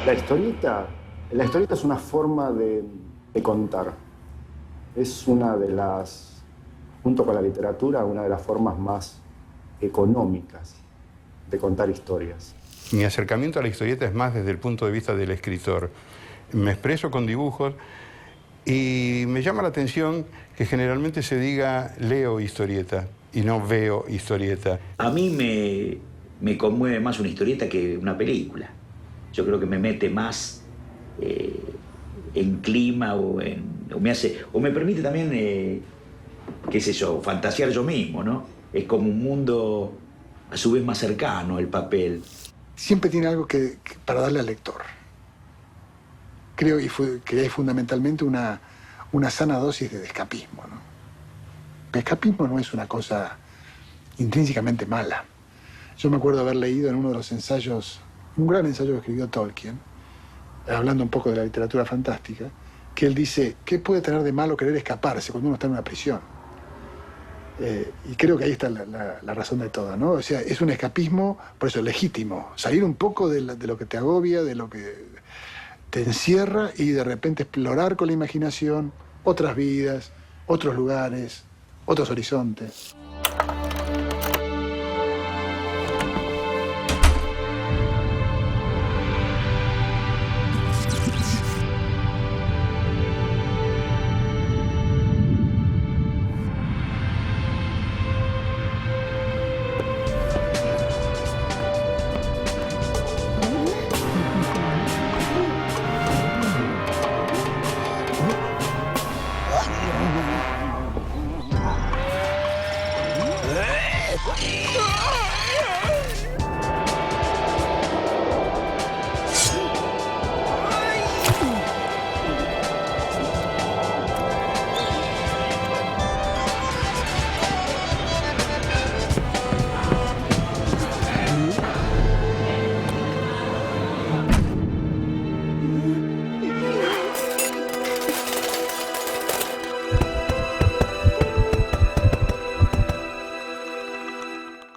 La historieta, la historieta es una forma de contar. Es una de las, junto con la literatura, una de las formas más económicas de contar historias. Mi acercamiento a la historieta es más desde el punto de vista del escritor. Me expreso con dibujos y me llama la atención que generalmente se diga leo historieta y no veo historieta. A mí me conmueve más una historieta que una película. Yo creo que me mete más en clima o me permite también, qué sé yo, fantasear yo mismo, ¿no? Es como un mundo a su vez más cercano el papel. Siempre tiene algo para darle al lector. Creo que hay fundamentalmente una sana dosis de escapismo, ¿no? El escapismo no es una cosa intrínsecamente mala. Yo me acuerdo haber leído en uno de los ensayos, un gran ensayo que escribió Tolkien, hablando un poco de la literatura fantástica, que él dice, ¿qué puede tener de malo querer escaparse cuando uno está en una prisión? Y creo que ahí está la razón de todo, ¿no? O sea, es un escapismo, por eso, legítimo. Salir un poco de lo que te agobia, de lo que te encierra y de repente explorar con la imaginación otras vidas, otros lugares, otros horizontes.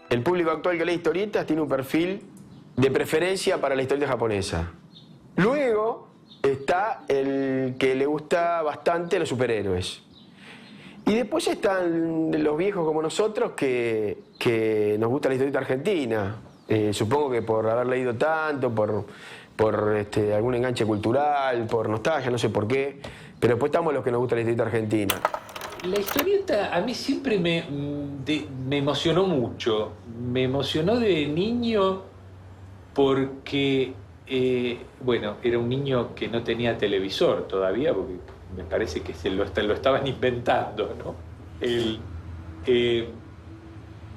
El público actual que lee historietas tiene un perfil de preferencia para la historieta japonesa. Luego está el que le gusta bastante los superhéroes. Y después están los viejos como nosotros que nos gusta la historieta argentina. Supongo que por haber leído tanto, por algún enganche cultural, por nostalgia, no sé por qué. Pero después estamos los que nos gusta la historieta argentina. La historieta a mí siempre me emocionó mucho. Me emocionó de niño porque, bueno, era un niño que no tenía televisor todavía, porque me parece que lo estaban inventando, ¿no?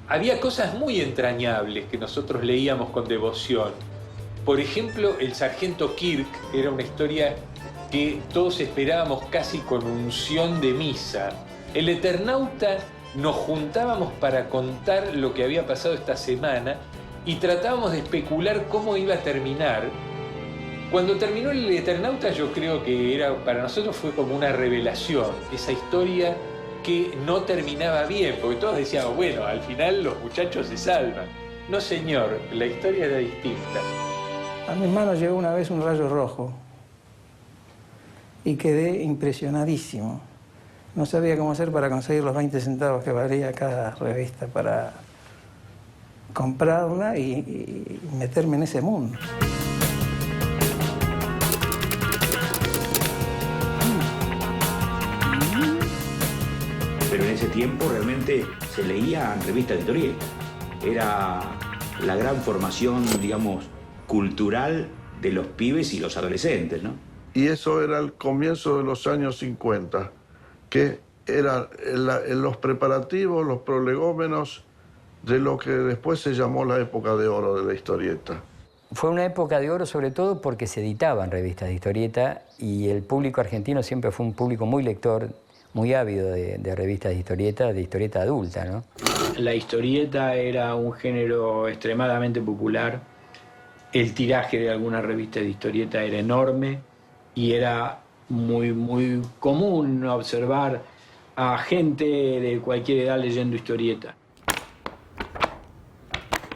Había cosas muy entrañables que nosotros leíamos con devoción. Por ejemplo, El Sargento Kirk era una historia que todos esperábamos casi con unción de misa. El Eternauta nos juntábamos para contar lo que había pasado esta semana y tratábamos de especular cómo iba a terminar. Cuando terminó el Eternauta, yo creo que para nosotros fue como una revelación, esa historia que no terminaba bien, porque todos decíamos, bueno, al final los muchachos se salvan. No, señor, la historia era distinta. A mi hermano llegó una vez un rayo rojo y quedé impresionadísimo. No sabía cómo hacer para conseguir los 20 centavos que valía cada revista para comprarla y meterme en ese mundo. Pero en ese tiempo realmente se leía en revistas de historieta. Era la gran formación, digamos, cultural de los pibes y los adolescentes, ¿no? Y eso era el comienzo de los años 50, que eran los preparativos, los prolegómenos de lo que después se llamó la época de oro de la historieta. Fue una época de oro sobre todo porque se editaban revistas de historieta y el público argentino siempre fue un público muy lector, muy ávido de revistas de historieta adulta, ¿no? La historieta era un género extremadamente popular. El tiraje de algunas revistas de historieta era enorme y era muy común observar a gente de cualquier edad leyendo historieta.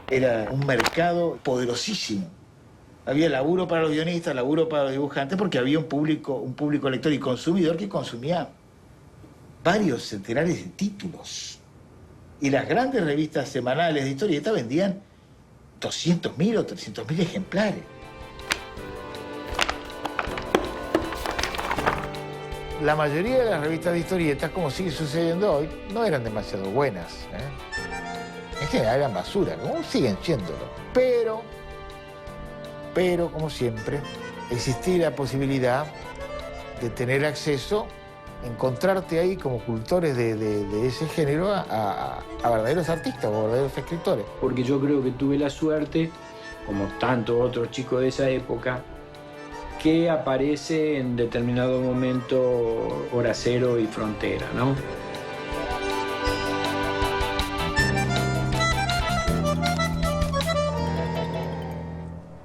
Era un mercado poderosísimo Había laburo para los guionistas, laburo para los dibujantes, porque había un público lector y consumidor que consumía varios centenares de títulos. Y las grandes revistas semanales de historieta vendían 200.000 o 300.000 ejemplares. La mayoría de las revistas de historietas, como sigue sucediendo hoy, no eran demasiado buenas, ¿eh? En general eran basura, como siguen siéndolo. Pero, como siempre, existía la posibilidad de tener acceso, encontrarte ahí como cultores de ese género a verdaderos artistas o verdaderos escritores. Porque yo creo que tuve la suerte, como tantos otros chicos de esa época, que aparece en determinado momento Hora Cero y Frontera, ¿no?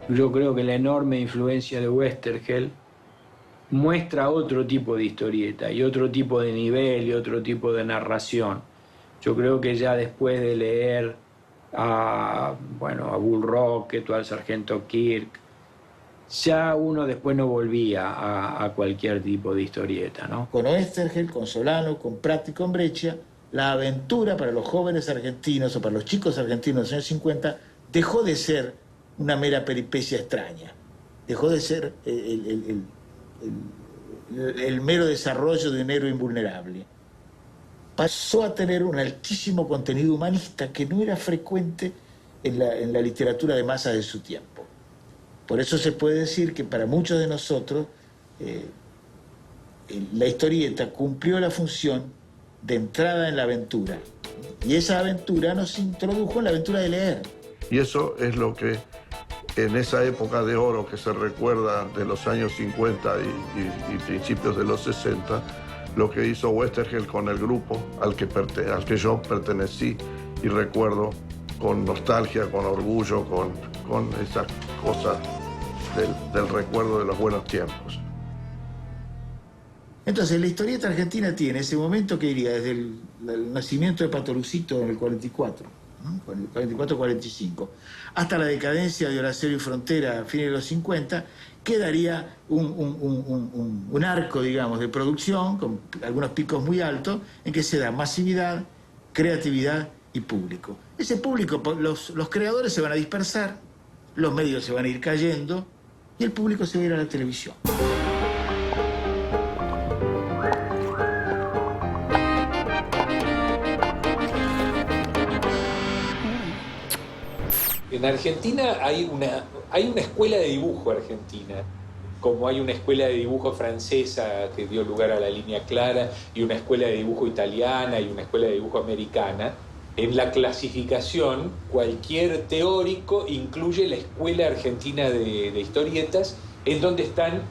Yo creo que la enorme influencia de Westergel muestra otro tipo de historieta y otro tipo de nivel y otro tipo de narración. Yo creo que ya después de leer a Bull Rocket o al Sargento Kirk, ya uno después no volvía a cualquier tipo de historieta, ¿no? Con Westergel, con Solano, con Prat y con Breccia, la aventura para los jóvenes argentinos o para los chicos argentinos de los años 50 dejó de ser una mera peripecia extraña. Dejó de ser el mero desarrollo de un héroe invulnerable. Pasó a tener un altísimo contenido humanista que no era frecuente en la literatura de masas de su tiempo. Por eso se puede decir que para muchos de nosotros la historieta cumplió la función de entrada en la aventura. Y esa aventura nos introdujo en la aventura de leer. Y eso es lo que en esa época de oro que se recuerda de los años 50 y principios de los 60, lo que hizo Westergel con el grupo al que yo pertenecí y recuerdo con nostalgia, con orgullo, con esas cosas del recuerdo de los buenos tiempos. Entonces, la historieta argentina tiene ese momento que iría desde el nacimiento de Patorucito en el 44, ¿no? El 44-45, hasta la decadencia de Hora Cero y Frontera a fines de los 50, que daría un arco, digamos, de producción, con algunos picos muy altos, en que se da masividad, creatividad y público. Ese público, los creadores se van a dispersar, los medios se van a ir cayendo y el público se va a ir a la televisión. En Argentina hay una escuela de dibujo argentina, como hay una escuela de dibujo francesa que dio lugar a la línea clara, y una escuela de dibujo italiana y una escuela de dibujo americana. En la clasificación, cualquier teórico incluye la escuela argentina de historietas, en donde están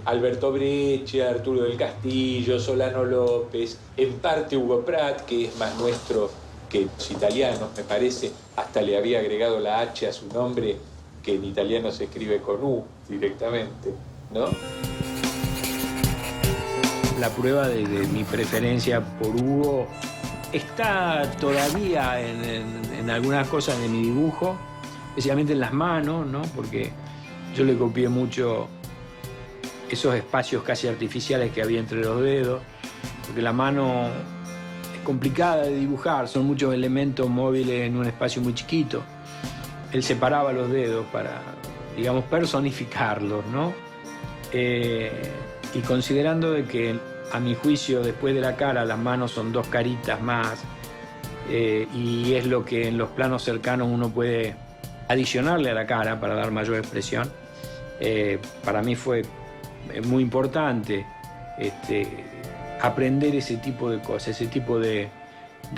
Alberto Breccia, Arturo del Castillo, Solano López, en parte Hugo Pratt, que es más nuestro que los italianos, me parece, hasta le había agregado la H a su nombre, que en italiano se escribe con U directamente, ¿no? La prueba de mi preferencia por Hugo está todavía en algunas cosas de mi dibujo, especialmente en las manos, ¿no? Porque yo le copié mucho esos espacios casi artificiales que había entre los dedos, porque la mano es complicada de dibujar, son muchos elementos móviles en un espacio muy chiquito. Él separaba los dedos para, digamos, personificarlos, ¿no? Y considerando de que, a mi juicio, después de la cara, las manos son dos caritas más, y es lo que en los planos cercanos uno puede adicionarle a la cara para dar mayor expresión, para mí fue muy importante aprender ese tipo de cosas, ese tipo de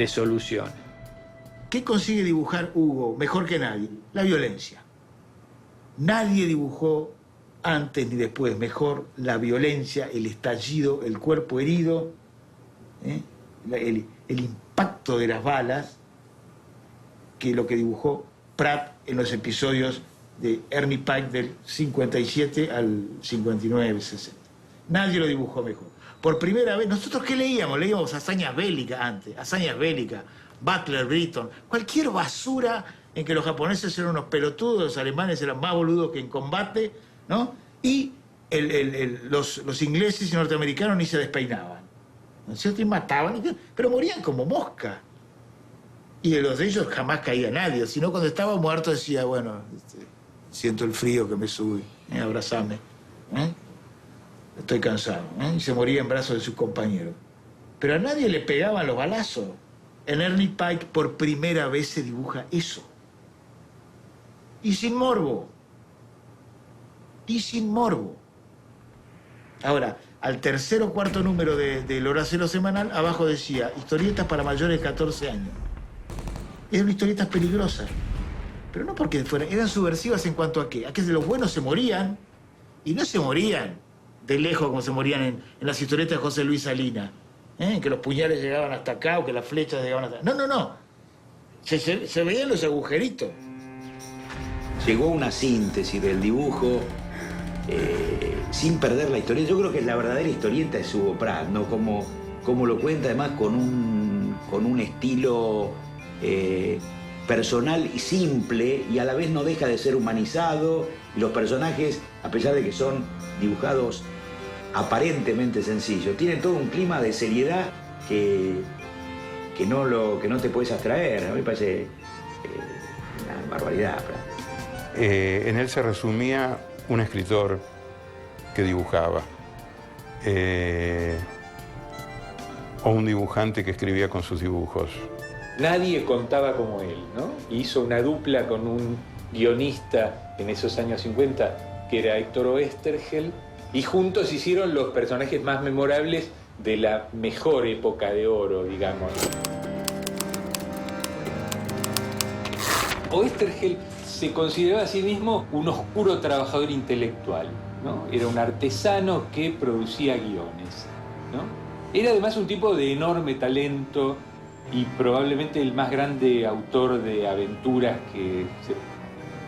soluciones. ¿Qué consigue dibujar Hugo mejor que nadie? La violencia. Nadie dibujó antes ni después mejor la violencia, el estallido, el cuerpo herido, el impacto de las balas, que lo que dibujó Pratt en los episodios de Ernie Pike del 57 al 59, 60. Nadie lo dibujó mejor. Por primera vez, ¿nosotros qué leíamos? Leíamos hazañas bélicas antes, hazañas bélicas, Butler, Britton, cualquier basura en que los japoneses eran unos pelotudos, los alemanes eran más boludos que en combate, ¿no? Y los ingleses y norteamericanos ni se despeinaban, ¿no es cierto? Y mataban, pero morían como mosca. Y de los de ellos jamás caía nadie, sino cuando estaba muerto decía, bueno, siento el frío que me sube, abrazame, estoy cansado, y se moría en brazos de sus compañeros. Pero a nadie le pegaban los balazos. En Ernie Pike por primera vez se dibuja eso. Y sin morbo. Y sin morbo. Ahora, al tercer o cuarto número del Horacero semanal, abajo decía, historietas para mayores de 14 años. Eran historietas peligrosas. Pero no porque fueran, eran subversivas en cuanto a qué. A que los buenos se morían, y no se morían de lejos como se morían en las historietas de José Luis Salinas. Que los puñales llegaban hasta acá o que las flechas llegaban hasta acá. No. Se veían los agujeritos. Llegó una síntesis del dibujo sin perder la historieta. Yo creo que la verdadera historieta es Hugo Pratt, ¿no? Como lo cuenta, además con un estilo personal y simple, y a la vez no deja de ser humanizado. Y los personajes, a pesar de que son dibujados aparentemente sencillos, tienen todo un clima de seriedad que no te puedes abstraer. A mí me parece una barbaridad. En él se resumía un escritor que dibujaba, o un dibujante que escribía con sus dibujos. Nadie contaba como él, ¿no? Hizo una dupla con un guionista en esos años 50, que era Héctor Oesterhel, y juntos hicieron los personajes más memorables de la mejor época de oro, digamos. Oesterhel se consideraba a sí mismo un oscuro trabajador intelectual, ¿no? Era un artesano que producía guiones, ¿no? Era además un tipo de enorme talento y probablemente el más grande autor de aventuras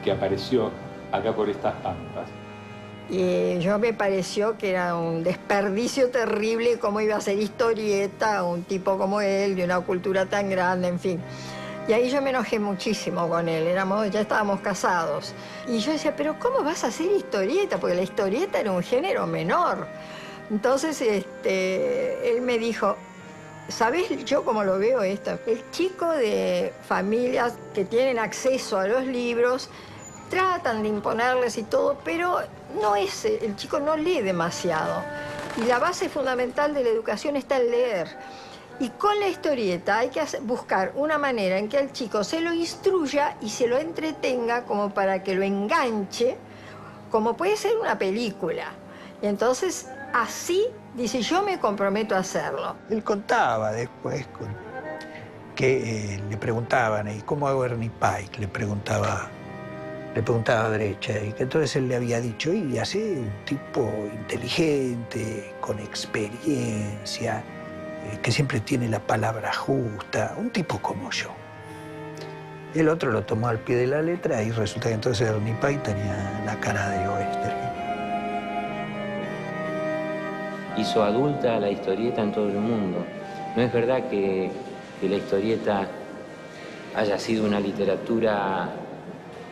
que apareció acá por estas pampas. Y yo me pareció que era un desperdicio terrible cómo iba a ser historieta un tipo como él, de una cultura tan grande, en fin. Y ahí yo me enojé muchísimo con él, ya estábamos casados. Y yo decía, pero ¿cómo vas a hacer historieta? Porque la historieta era un género menor. Entonces él me dijo, ¿sabés yo cómo lo veo esto? El chico de familias que tienen acceso a los libros tratan de imponerles y todo, pero el chico no lee demasiado. Y la base fundamental de la educación está en leer. Y con la historieta hay que buscar una manera en que al chico se lo instruya y se lo entretenga como para que lo enganche, como puede ser una película. Y entonces, así, dice, yo me comprometo a hacerlo. Él contaba después que le preguntaban, ¿y cómo hago Ernie Pike? Le preguntaba a Brecha, y que entonces él le había dicho, y así, un tipo inteligente, con experiencia, que siempre tiene la palabra justa, un tipo como yo. El otro lo tomó al pie de la letra y resulta que entonces Ernie Pike tenía la cara de Oesterhel. Hizo adulta la historieta en todo el mundo. No es verdad que la historieta haya sido una literatura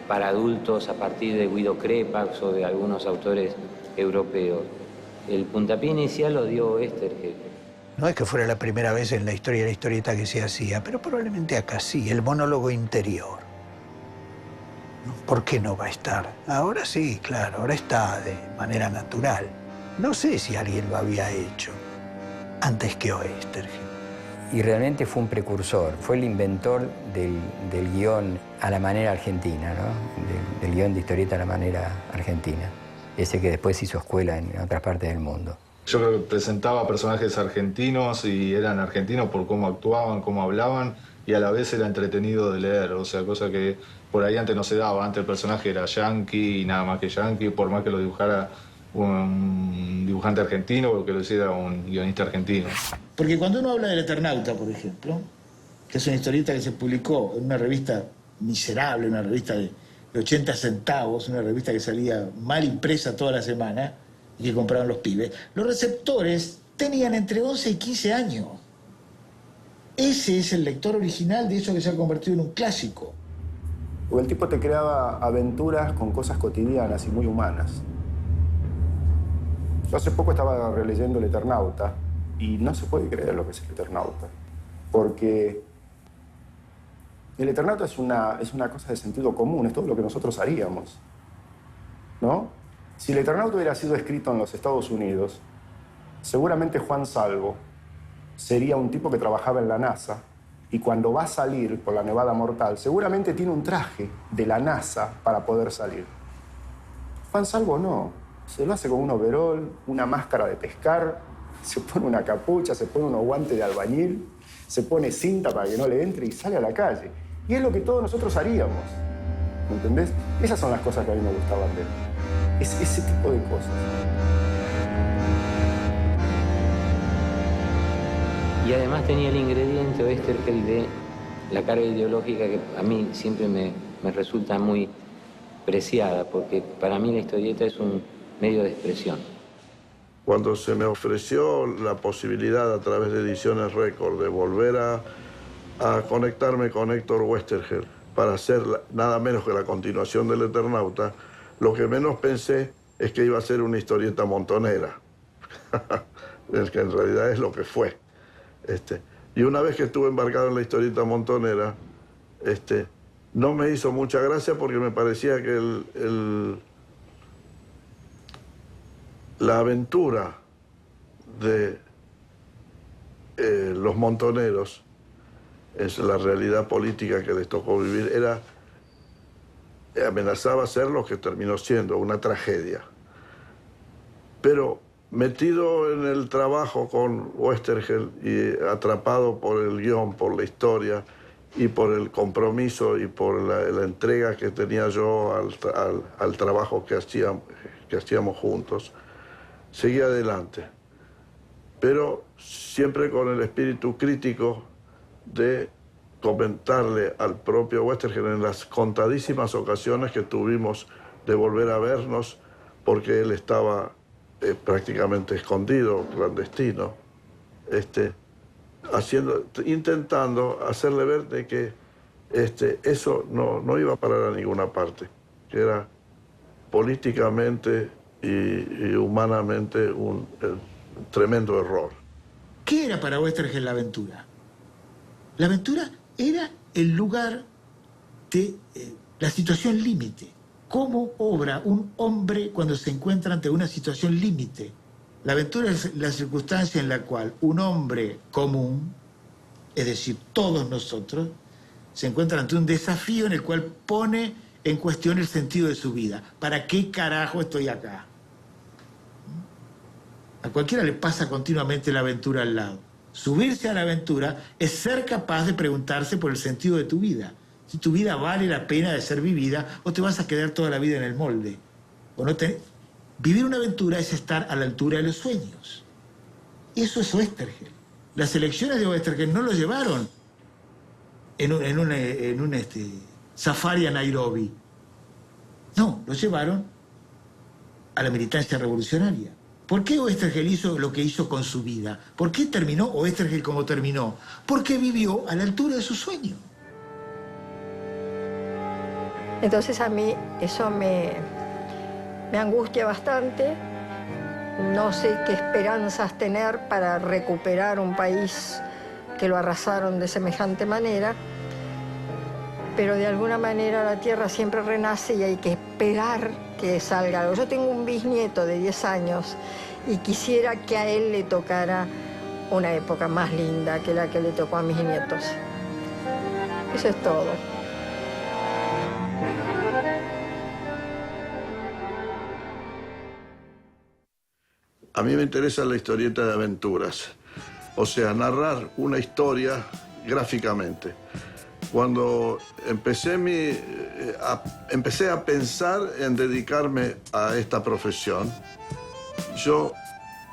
para adultos a partir de Guido Crepax o de algunos autores europeos. El puntapié inicial lo dio Oesterhel. No es que fuera la primera vez en la historia de la historieta que se hacía, pero probablemente acá sí, el monólogo interior. ¿Por qué no va a estar? Ahora sí, claro, ahora está de manera natural. No sé si alguien lo había hecho antes que Oesterhel. Y realmente fue un precursor, fue el inventor del guión a la manera argentina, ¿no? Del guión de historieta a la manera argentina. Ese que después hizo escuela en otras partes del mundo. Yo creo que presentaba personajes argentinos y eran argentinos por cómo actuaban, cómo hablaban, y a la vez era entretenido de leer, o sea, cosa que por ahí antes no se daba. Antes el personaje era yanqui y nada más que yanqui, por más que lo dibujara un dibujante argentino o que lo hiciera un guionista argentino. Porque cuando uno habla del Eternauta, por ejemplo, que es una historieta que se publicó en una revista miserable, una revista de 80 centavos, una revista que salía mal impresa toda la semana y que compraban los pibes, los receptores tenían entre 11 y 15 años. Ese es el lector original de eso que se ha convertido en un clásico. Porque el tipo te creaba aventuras con cosas cotidianas y muy humanas. Yo hace poco estaba releyendo El Eternauta y no se puede creer lo que es El Eternauta. Porque El Eternauta es una cosa de sentido común, es todo lo que nosotros haríamos, ¿no? Si El Eternauta hubiera sido escrito en los Estados Unidos, seguramente Juan Salvo sería un tipo que trabajaba en la NASA y cuando va a salir por la Nevada Mortal, seguramente tiene un traje de la NASA para poder salir. Juan Salvo no. Se lo hace con un overol, una máscara de pescar, se pone una capucha, se pone unos guantes de albañil, se pone cinta para que no le entre y sale a la calle. Y es lo que todos nosotros haríamos. ¿Me entendés? Esas son las cosas que a mí me gustaban de él. Es ese tipo de cosas. Y además tenía el ingrediente Oesterheld de la carga ideológica que a mí siempre me resulta muy preciada, porque para mí la historieta es un medio de expresión. Cuando se me ofreció la posibilidad a través de Ediciones Récord de volver a conectarme con Héctor Oesterheld para hacer nada menos que la continuación del Eternauta, lo que menos pensé es que iba a ser una historieta montonera, que en realidad es lo que fue. Y una vez que estuve embarcado en la historieta montonera, no me hizo mucha gracia porque me parecía que la aventura de los montoneros, es la realidad política que les tocó vivir, amenazaba ser lo que terminó siendo, una tragedia. Pero metido en el trabajo con Oesterheld y atrapado por el guión, por la historia y por el compromiso y por la entrega que tenía yo al trabajo que hacíamos juntos, seguí adelante. Pero siempre con el espíritu crítico de comentarle al propio Oesterheld en las contadísimas ocasiones que tuvimos de volver a vernos, porque él estaba prácticamente escondido, clandestino, intentando hacerle ver de que eso no iba a parar a ninguna parte, que era políticamente y humanamente un tremendo error. ¿Qué era para Oesterheld la aventura? La aventura era el lugar de la situación límite. ¿Cómo obra un hombre cuando se encuentra ante una situación límite? La aventura es la circunstancia en la cual un hombre común, es decir, todos nosotros, se encuentra ante un desafío en el cual pone en cuestión el sentido de su vida. ¿Para qué carajo estoy acá? A cualquiera le pasa continuamente la aventura al lado. Subirse a la aventura es ser capaz de preguntarse por el sentido de tu vida. Si tu vida vale la pena de ser vivida o te vas a quedar toda la vida en el molde. Vivir una aventura es estar a la altura de los sueños. Eso es Oesterheld. Las elecciones de Oesterheld no lo llevaron en un safari a Nairobi. No, lo llevaron a la militancia revolucionaria. ¿Por qué Oesterheld hizo lo que hizo con su vida? ¿Por qué terminó Oesterheld como terminó? Porque vivió a la altura de su sueño. Entonces a mí eso me angustia bastante. No sé qué esperanzas tener para recuperar un país que lo arrasaron de semejante manera. Pero de alguna manera la tierra siempre renace y hay que esperar que salga algo. Yo tengo un bisnieto de 10 años y quisiera que a él le tocara una época más linda que la que le tocó a mis nietos. Eso es todo. A mí me interesa la historieta de aventuras, o sea, narrar una historia gráficamente. Cuando empecé a pensar en dedicarme a esta profesión, yo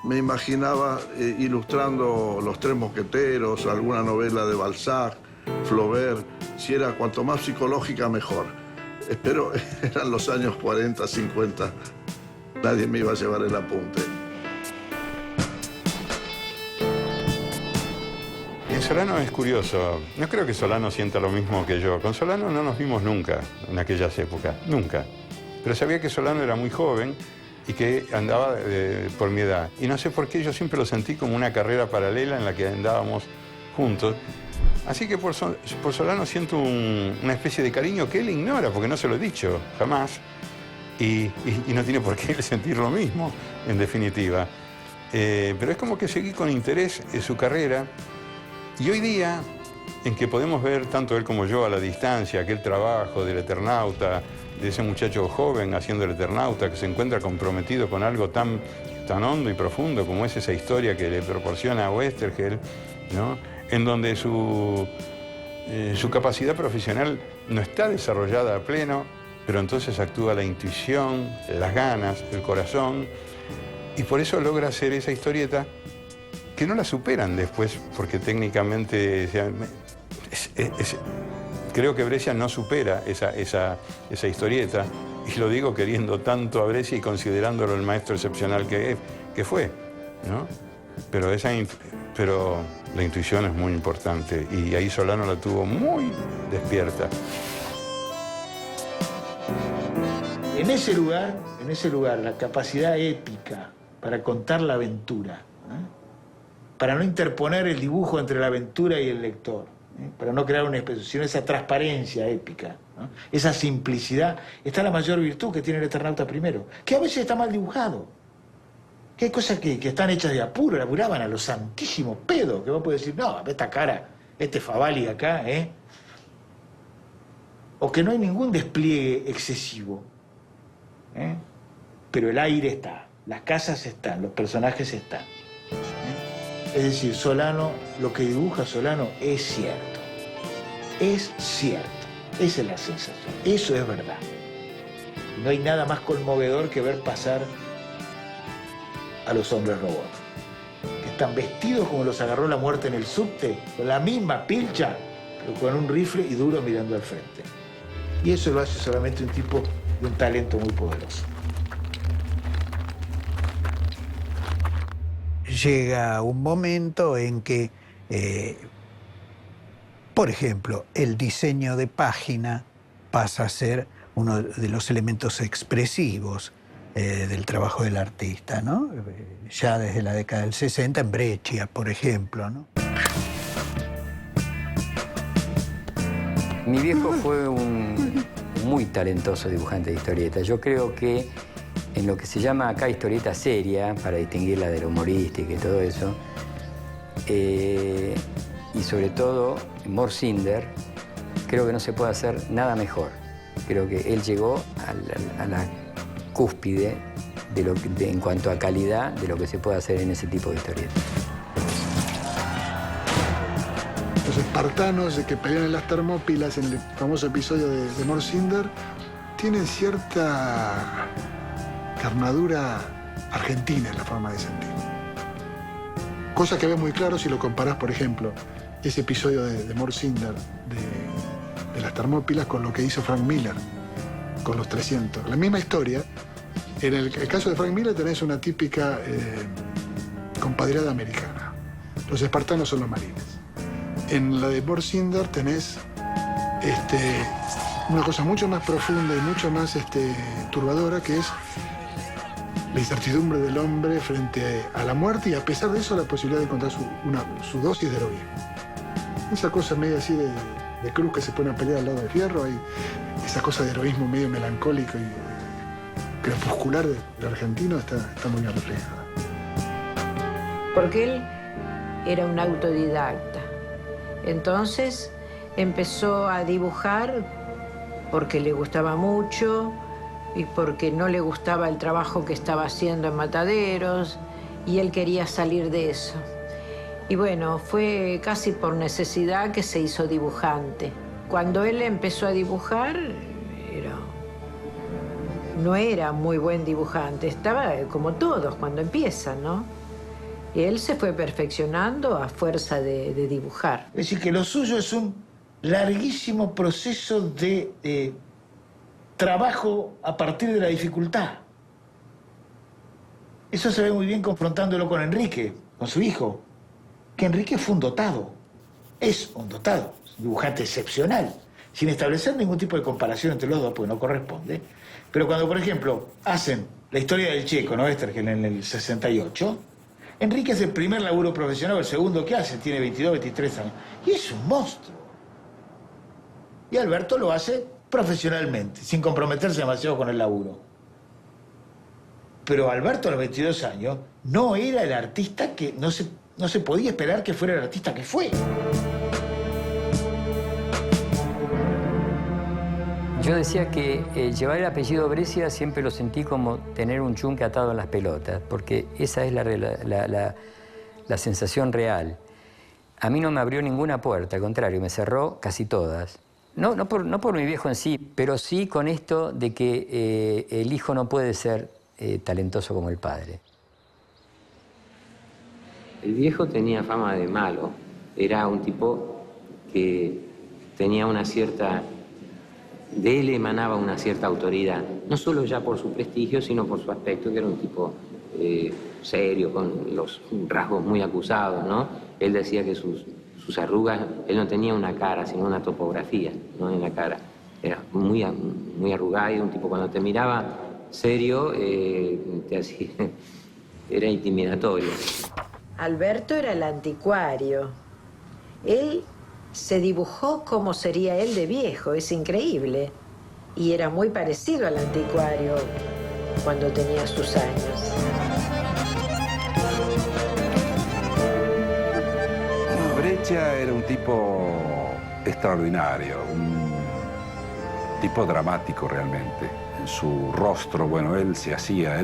me imaginaba ilustrando Los Tres Mosqueteros, alguna novela de Balzac, Flaubert, si era cuanto más psicológica mejor. Espero, eran los años 40, 50, nadie me iba a llevar el apunte. Solano es curioso. No creo que Solano sienta lo mismo que yo. Con Solano no nos vimos nunca en aquellas épocas, nunca. Pero sabía que Solano era muy joven y que andaba por mi edad. Y no sé por qué yo siempre lo sentí como una carrera paralela en la que andábamos juntos. Así que por Solano siento una especie de cariño que él ignora, porque no se lo he dicho jamás. Y no tiene por qué sentir lo mismo, en definitiva. Pero es como que seguí con interés en su carrera. Y hoy día, en que podemos ver tanto él como yo a la distancia, aquel trabajo del Eternauta, de ese muchacho joven haciendo el Eternauta, que se encuentra comprometido con algo tan hondo y profundo como es esa historia que le proporciona a Westergel, ¿no? En donde su capacidad profesional no está desarrollada a pleno, pero entonces actúa la intuición, las ganas, el corazón, y por eso logra hacer esa historieta que no la superan después, porque técnicamente creo que Brescia no supera esa historieta, y lo digo queriendo tanto a Brescia y considerándolo el maestro excepcional que fue, ¿no? Pero la intuición es muy importante, y ahí Solano la tuvo muy despierta. En ese lugar, la capacidad épica para contar la aventura, para no interponer el dibujo entre la aventura y el lector, para no crear una especie, sino esa transparencia épica, ¿no? Esa simplicidad, está la mayor virtud que tiene el Eternauta primero, que a veces está mal dibujado, que hay cosas que están hechas de apuro, la apuraban a los santísimos pedos, que vos podés decir, no, esta cara, este Favali acá, o que no hay ningún despliegue excesivo, pero el aire está, las casas están, los personajes están. Es decir, Solano, lo que dibuja Solano es cierto. Es cierto. Esa es la sensación. Eso es verdad. No hay nada más conmovedor que ver pasar a los hombres robots. Que están vestidos como los agarró la muerte en el subte, con la misma pilcha, pero con un rifle y duro mirando al frente. Y eso lo hace solamente un tipo de un talento muy poderoso. Llega un momento en que, por ejemplo, el diseño de página pasa a ser uno de los elementos expresivos del trabajo del artista, ¿no? Ya desde la década del 60 en Breccia, por ejemplo, ¿no? Mi viejo fue un muy talentoso dibujante de historietas. Yo creo que en lo que se llama acá historieta seria, para distinguirla de la humorística y todo eso, y sobre todo Mort Sinder, creo que no se puede hacer nada mejor. Creo que él llegó a la cúspide en cuanto a calidad de lo que se puede hacer en ese tipo de historietas. Los espartanos que pelean en las Termópilas, en el famoso episodio de Mort Sinder, tienen cierta carnadura argentina en la forma de sentir. Cosa que ves muy claro si lo comparás, por ejemplo, ese episodio de Mort Sinder de las Termópilas con lo que hizo Frank Miller con los 300. La misma historia. En el caso de Frank Miller tenés una típica compadreada americana. Los espartanos son los marines. En la de Mort Sinder tenés una cosa mucho más profunda y mucho más turbadora, que es la incertidumbre del hombre frente a la muerte, y a pesar de eso la posibilidad de encontrar su dosis de heroísmo. Esa cosa medio así de cruz que se pone a pelear al lado del fierro, y esa cosa de heroísmo medio melancólico y crepuscular del argentino está muy bien reflejada. Porque él era un autodidacta. Entonces empezó a dibujar porque le gustaba mucho y porque no le gustaba el trabajo que estaba haciendo en Mataderos, y él quería salir de eso. Y bueno, fue casi por necesidad que se hizo dibujante. Cuando él empezó a dibujar, no era muy buen dibujante, estaba como todos cuando empiezan, ¿no? Y él se fue perfeccionando a fuerza de dibujar. Es decir, que lo suyo es un larguísimo proceso de trabajo a partir de la dificultad. Eso se ve muy bien confrontándolo con Enrique, con su hijo, que Enrique fue un dotado. es un dotado, un dibujante excepcional, sin establecer ningún tipo de comparación entre los dos, porque no corresponde. Pero cuando, por ejemplo, hacen la historia del Checo, ¿no? Westergel en el 68, Enrique es el primer laburo profesional, el segundo que hace, tiene 22, 23 años. Y es un monstruo. Y Alberto lo hace profesionalmente, sin comprometerse demasiado con el laburo. Pero Alberto a los 22 años no era el artista que... No se podía esperar que fuera el artista que fue. Yo decía que llevar el apellido Brescia siempre lo sentí como tener un yunque atado en las pelotas, porque esa es la sensación real. A mí no me abrió ninguna puerta, al contrario, me cerró casi todas. No por mi viejo en sí, pero sí con esto de que el hijo no puede ser talentoso como el padre. El viejo tenía fama de malo. Era un tipo que tenía una cierta... De él emanaba una cierta autoridad, no solo ya por su prestigio, sino por su aspecto, que era un tipo serio, con los rasgos muy acusados, ¿no? Él decía que sus arrugas, él no tenía una cara, sino una topografía, ¿no? En la cara. Era muy arrugado, y un tipo cuando te miraba serio, te hacía, era intimidatorio. Alberto era el anticuario. Él se dibujó como sería él de viejo, es increíble. Y era muy parecido al anticuario cuando tenía sus años. Breccia era un tipo extraordinario, un tipo dramático realmente. En su rostro, bueno, él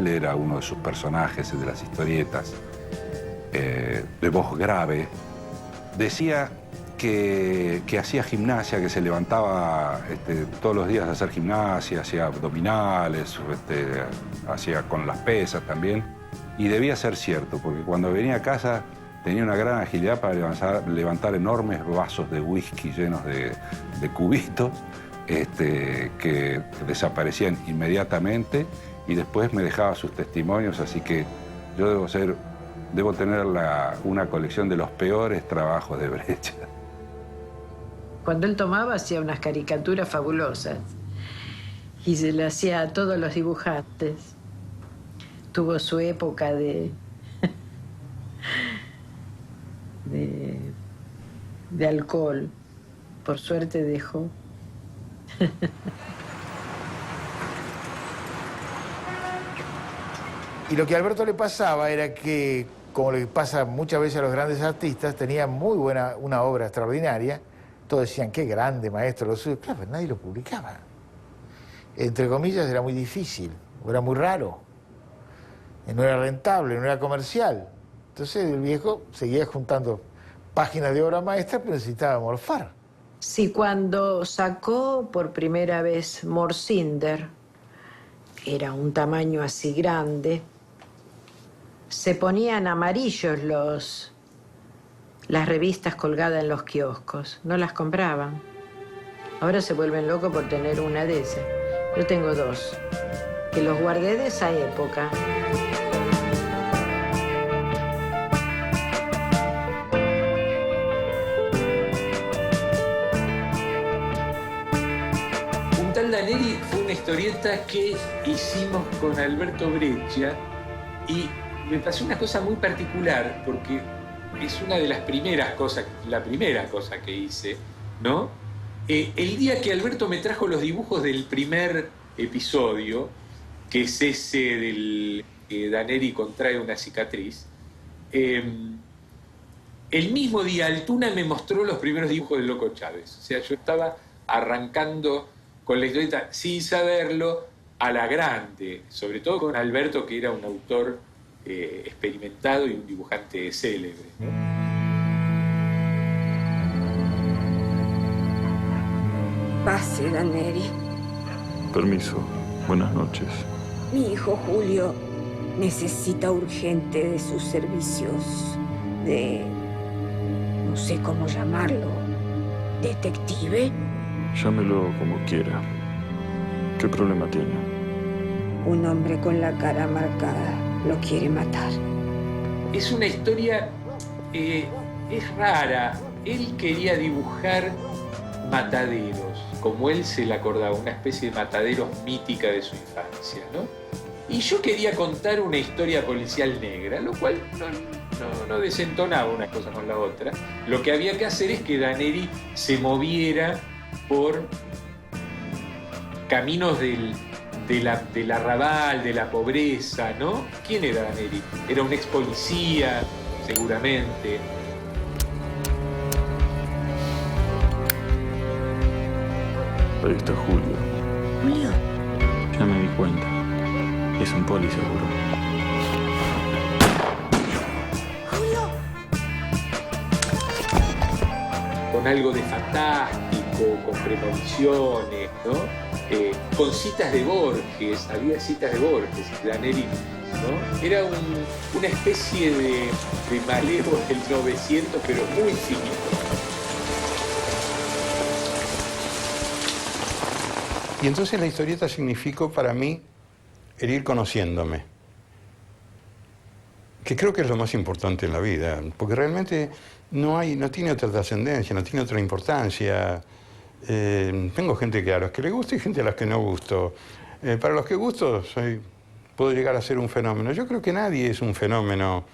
era uno de sus personajes de las historietas, de voz grave. Decía que hacía gimnasia, que se levantaba todos los días a hacer gimnasia, hacía abdominales, hacía con las pesas también. Y debía ser cierto, porque cuando venía a casa tenía una gran agilidad para levantar enormes vasos de whisky llenos de cubitos, que desaparecían inmediatamente, y después me dejaba sus testimonios, así que yo debo tener una colección de los peores trabajos de Breccia. Cuando él tomaba hacía unas caricaturas fabulosas y se le hacía a todos los dibujantes. Tuvo su época de alcohol. Por suerte dejó. Y lo que a Alberto le pasaba era que, como le pasa muchas veces a los grandes artistas, tenía una obra extraordinaria. Todos decían, qué grande maestro lo suyo. Claro, pero nadie lo publicaba. Entre comillas, era muy difícil, era muy raro. No era rentable, no era comercial. Entonces el viejo seguía juntando páginas de obra maestra, pero necesitaba morfar. Sí, cuando sacó por primera vez Morcinder, era un tamaño así grande, se ponían amarillos las revistas colgadas en los kioscos. No las compraban. Ahora se vuelven locos por tener una de esas. Yo tengo dos, que los guardé de esa época. Un tal Daneri fue una historieta que hicimos con Alberto Breccia y me pasó una cosa muy particular porque es una de las primeras cosas, la primera cosa que hice, ¿no? El día que Alberto me trajo los dibujos del primer episodio, que es ese del que Daneri contrae una cicatriz, el mismo día Altuna me mostró los primeros dibujos de Loco Chávez. O sea, yo estaba arrancando con la historieta sin saberlo a la grande, sobre todo con Alberto, que era un autor experimentado y un dibujante célebre, ¿no? Pase, Daneri. Permiso. Buenas noches. Mi hijo Julio necesita urgente de sus servicios de... no sé cómo llamarlo. ¿Detective? Llámelo como quiera. ¿Qué problema tiene? Un hombre con la cara marcada lo quiere matar. Es una historia, es rara, él quería dibujar mataderos, como él se le acordaba, una especie de mataderos mítica de su infancia, ¿no? Y yo quería contar una historia policial negra, lo cual no desentonaba una cosa con la otra. Lo que había que hacer es que Daneri se moviera por caminos del arrabal, de la pobreza, ¿no? ¿Quién era Daneri? Era un ex policía, seguramente. Ahí está Julio. Julio. Ya me di cuenta. Es un poli seguro. Julio. Con algo de fantástico, con premoniciones, ¿no? Con citas de Borges, había citas de Borges, Daneri, ¿no? Era una especie de Malevo del 900, pero muy finito. Y entonces la historieta significó para mí el ir conociéndome, que creo que es lo más importante en la vida, porque realmente no tiene otra trascendencia, no tiene otra importancia. Tengo gente a las que le gusta y gente a las que no gusto. Para los que gusto, puedo llegar a ser un fenómeno. Yo creo que nadie es un fenómeno.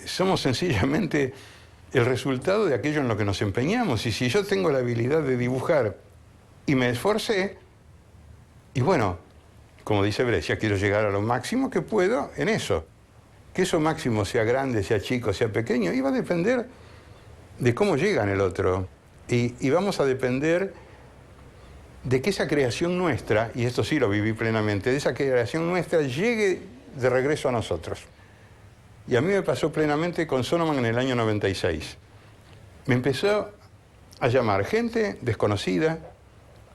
Somos sencillamente el resultado de aquello en lo que nos empeñamos. Y si yo tengo la habilidad de dibujar y me esforcé, y bueno, como dice Brescia, quiero llegar a lo máximo que puedo en eso. Que eso máximo sea grande, sea chico, sea pequeño, iba a depender de cómo llega en el otro. Y vamos a depender de que esa creación nuestra, y esto sí lo viví plenamente, de esa creación nuestra llegue de regreso a nosotros. Y a mí me pasó plenamente con Sonoman en el año 96. Me empezó a llamar gente desconocida,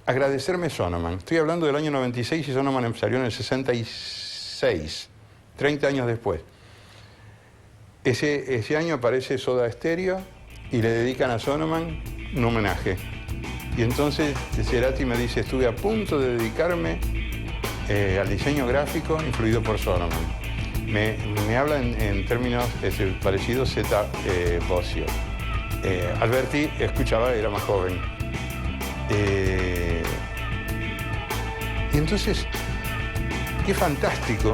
a agradecerme Sonoman. Estoy hablando del año 96 y Sonoman salió en el 66, 30 años después. Ese año aparece Soda Stereo y le dedican a Sonoman un homenaje. Y entonces Cerati me dice, estuve a punto de dedicarme al diseño gráfico influido por Sonoman. Me habla en términos parecidos Z. Bossio. Alberti escuchaba, era más joven. Y entonces, qué fantástico,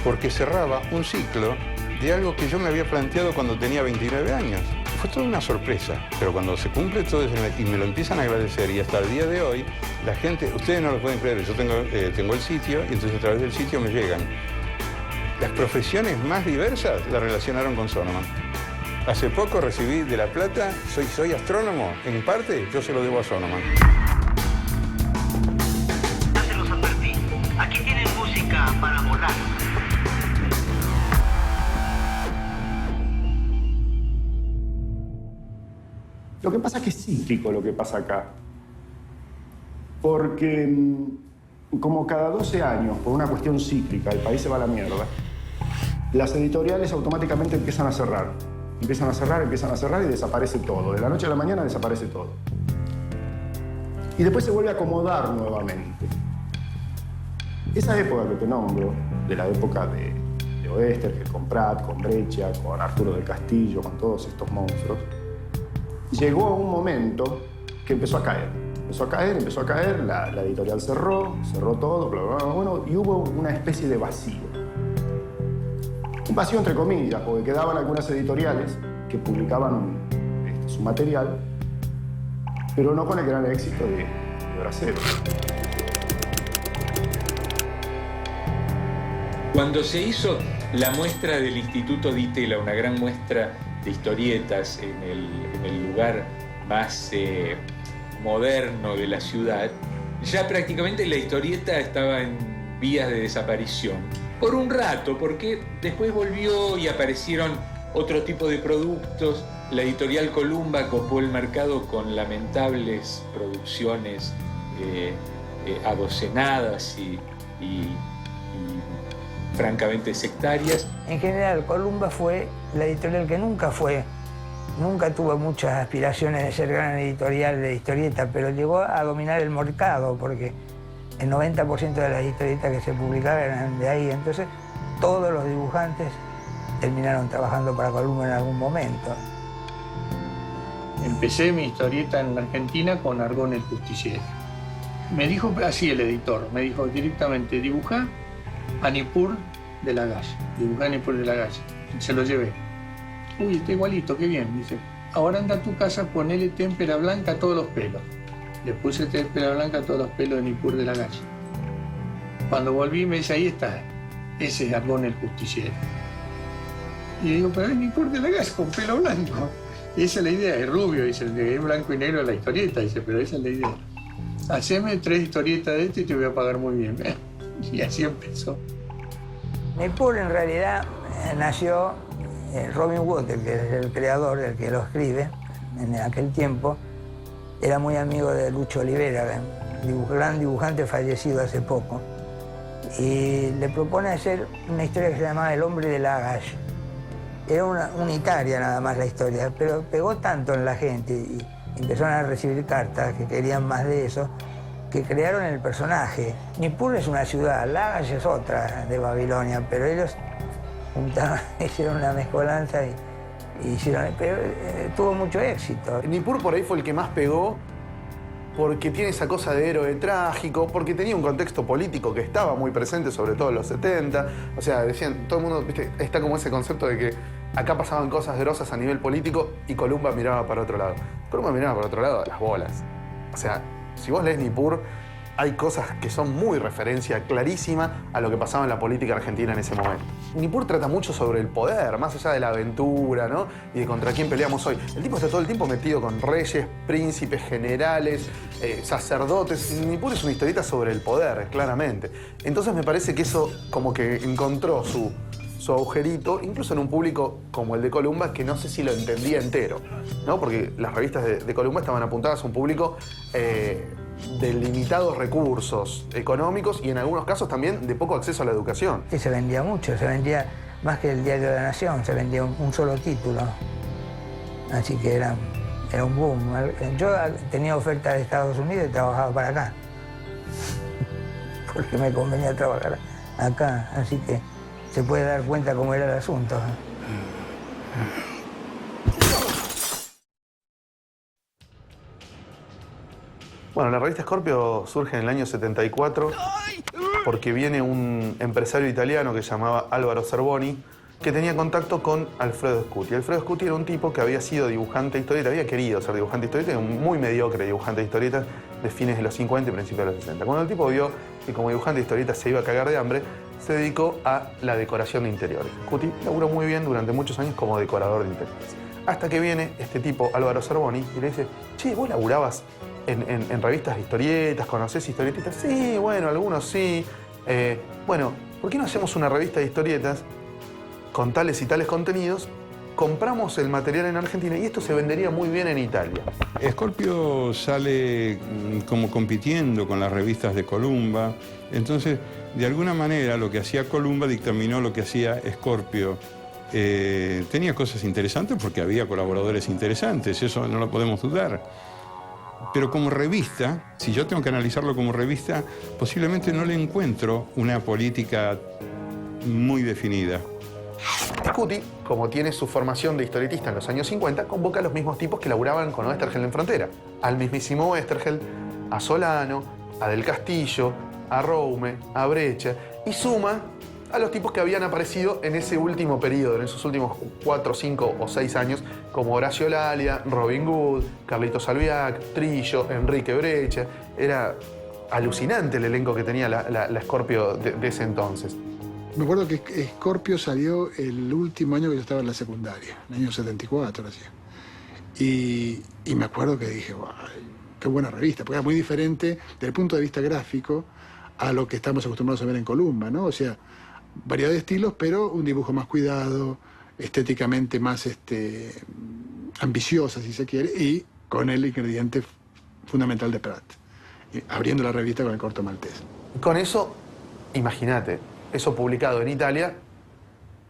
porque cerraba un ciclo de algo que yo me había planteado cuando tenía 29 años. Fue toda una sorpresa, pero cuando se cumple todo eso y me lo empiezan a agradecer, y hasta el día de hoy, la gente, ustedes no lo pueden creer, yo tengo el sitio y entonces a través del sitio me llegan. Las profesiones más diversas la relacionaron con Sonoman. Hace poco recibí de La Plata, soy astrónomo, en parte yo se lo debo a Sonoman. Ya se los advertí, aquí tienen música para volar. Lo que pasa es que es cíclico lo que pasa acá. Porque como cada 12 años, por una cuestión cíclica, el país se va a la mierda, las editoriales automáticamente empiezan a cerrar. Empiezan a cerrar y desaparece todo. De la noche a la mañana desaparece todo. Y después se vuelve a acomodar nuevamente. Esa época que te nombro, de la época de Oestergel, con Prat, con Breccia, con Arturo del Castillo, con todos estos monstruos, llegó a un momento que empezó a caer. Empezó a caer, la editorial cerró todo, bla, bla, bla, bueno, y hubo una especie de vacío. Un vacío entre comillas, porque quedaban algunas editoriales que publicaban su material, pero no con el gran éxito de Hora Cero. Cuando se hizo la muestra del Instituto Di Tella, una gran muestra de historietas en el lugar más moderno de la ciudad, ya prácticamente la historieta estaba en vías de desaparición. Por un rato, porque después volvió y aparecieron otro tipo de productos. La editorial Columba copó el mercado con lamentables producciones adocenadas y francamente sectarias. En general, Columba fue la editorial que nunca tuvo muchas aspiraciones de ser gran editorial de historieta, pero llegó a dominar el mercado, porque el 90% de las historietas que se publicaban eran de ahí. Entonces, todos los dibujantes terminaron trabajando para Columba en algún momento. Empecé mi historieta en Argentina con Argón el Justiciero. Me dijo así el editor, me dijo directamente, dibujá a Nippur de Lagash, dibujá a Nippur de Lagash. Se lo llevé. Uy, está igualito, qué bien. Dice, ahora anda a tu casa, ponele témpera blanca a todos los pelos. Le puse témpera blanca a todos los pelos de Nippur de Lagash. Cuando volví me dice, ahí está, ese es Argón el Justiciero. Y digo, pero es Nippur de Lagash con pelo blanco. Y esa es la idea, es rubio, dice, es blanco y negro la historieta, dice, pero esa es la idea. Haceme 3 historietas de esto y te voy a pagar muy bien. Y así empezó. Nippur en realidad nació, Robin Wood, el que es el creador, el que lo escribe, en aquel tiempo, era muy amigo de Lucho Olivera, gran dibujante fallecido hace poco, y le propone hacer una historia que se llamaba El hombre de Lagash. Era unitaria nada más la historia, pero pegó tanto en la gente y empezaron a recibir cartas que querían más de eso, que crearon el personaje. Nippur es una ciudad, Lagash es otra de Babilonia, pero ellos juntaron, hicieron una mezcolanza y hicieron, pero tuvo mucho éxito. Nippur por ahí fue el que más pegó porque tiene esa cosa de héroe trágico, porque tenía un contexto político que estaba muy presente, sobre todo en los 70. O sea, decían, todo el mundo, ¿viste? Está como ese concepto de que acá pasaban cosas grosas a nivel político y Columba miraba para otro lado. Columba miraba para otro lado a las bolas. O sea, si vos lees Nippur, hay cosas que son muy referencia clarísima a lo que pasaba en la política argentina en ese momento. Nippur trata mucho sobre el poder, más allá de la aventura, ¿no? Y de contra quién peleamos hoy. El tipo está todo el tiempo metido con reyes, príncipes, generales, sacerdotes. Nippur es una historieta sobre el poder, claramente. Entonces me parece que eso como que encontró su agujerito, incluso en un público como el de Columba, que no sé si lo entendía entero, ¿no? Porque las revistas de Columba estaban apuntadas a un público de limitados recursos económicos y en algunos casos también de poco acceso a la educación. Sí, se vendía mucho, se vendía más que el Diario de la Nación, se vendía un solo título. Así que era un boom. Yo tenía ofertas de Estados Unidos y trabajaba para acá. Porque me convenía trabajar acá, así que se puede dar cuenta cómo era el asunto. Bueno, la revista Scorpio surge en el año 74 porque viene un empresario italiano que se llamaba Álvaro Zerboni, que tenía contacto con Alfredo Scuti. Alfredo Scuti era un tipo que había sido dibujante de historieta, había querido ser dibujante de historieta, un muy mediocre dibujante de historietas de fines de los 50 y principios de los 60. Cuando el tipo vio que como dibujante de historietas se iba a cagar de hambre, se dedicó a la decoración de interiores. Scuti laburó muy bien durante muchos años como decorador de interiores. Hasta que viene este tipo, Álvaro Zerboni, y le dice, che, ¿vos laburabas en revistas de historietas? ¿Conocés historietistas? Sí, bueno, algunos sí. Bueno, ¿por qué no hacemos una revista de historietas con tales y tales contenidos? Compramos el material en Argentina y esto se vendería muy bien en Italia. Scorpio sale como compitiendo con las revistas de Columba, entonces de alguna manera lo que hacía Columba dictaminó lo que hacía Scorpio. Tenía cosas interesantes porque había colaboradores interesantes, eso no lo podemos dudar. Pero como revista, si yo tengo que analizarlo como revista, posiblemente no le encuentro una política muy definida. Scuti, como tiene su formación de historietista en los años 50, convoca a los mismos tipos que laburaban con Oesterheld en Frontera. Al mismísimo Oesterheld, a Solano, a Del Castillo, a Roume, a Breccia, y suma a los tipos que habían aparecido en ese último periodo, en esos últimos 4, 5 o 6 años, como Horacio Lalia, Robin Hood, Carlito Salviac, Trillo, Enrique Breccia. Era alucinante el elenco que tenía la Scorpio de ese entonces. Me acuerdo que Scorpio salió el último año que yo estaba en la secundaria, en el año 74, así. Y me acuerdo que dije, wow, qué buena revista, porque era muy diferente desde el punto de vista gráfico a lo que estamos acostumbrados a ver en Columba, ¿no? O sea, variedad de estilos, pero un dibujo más cuidado, estéticamente más ambiciosa, si se quiere, y con el ingrediente fundamental de Prat, abriendo la revista con el corto maltés. Con eso, imagínate, eso publicado en Italia,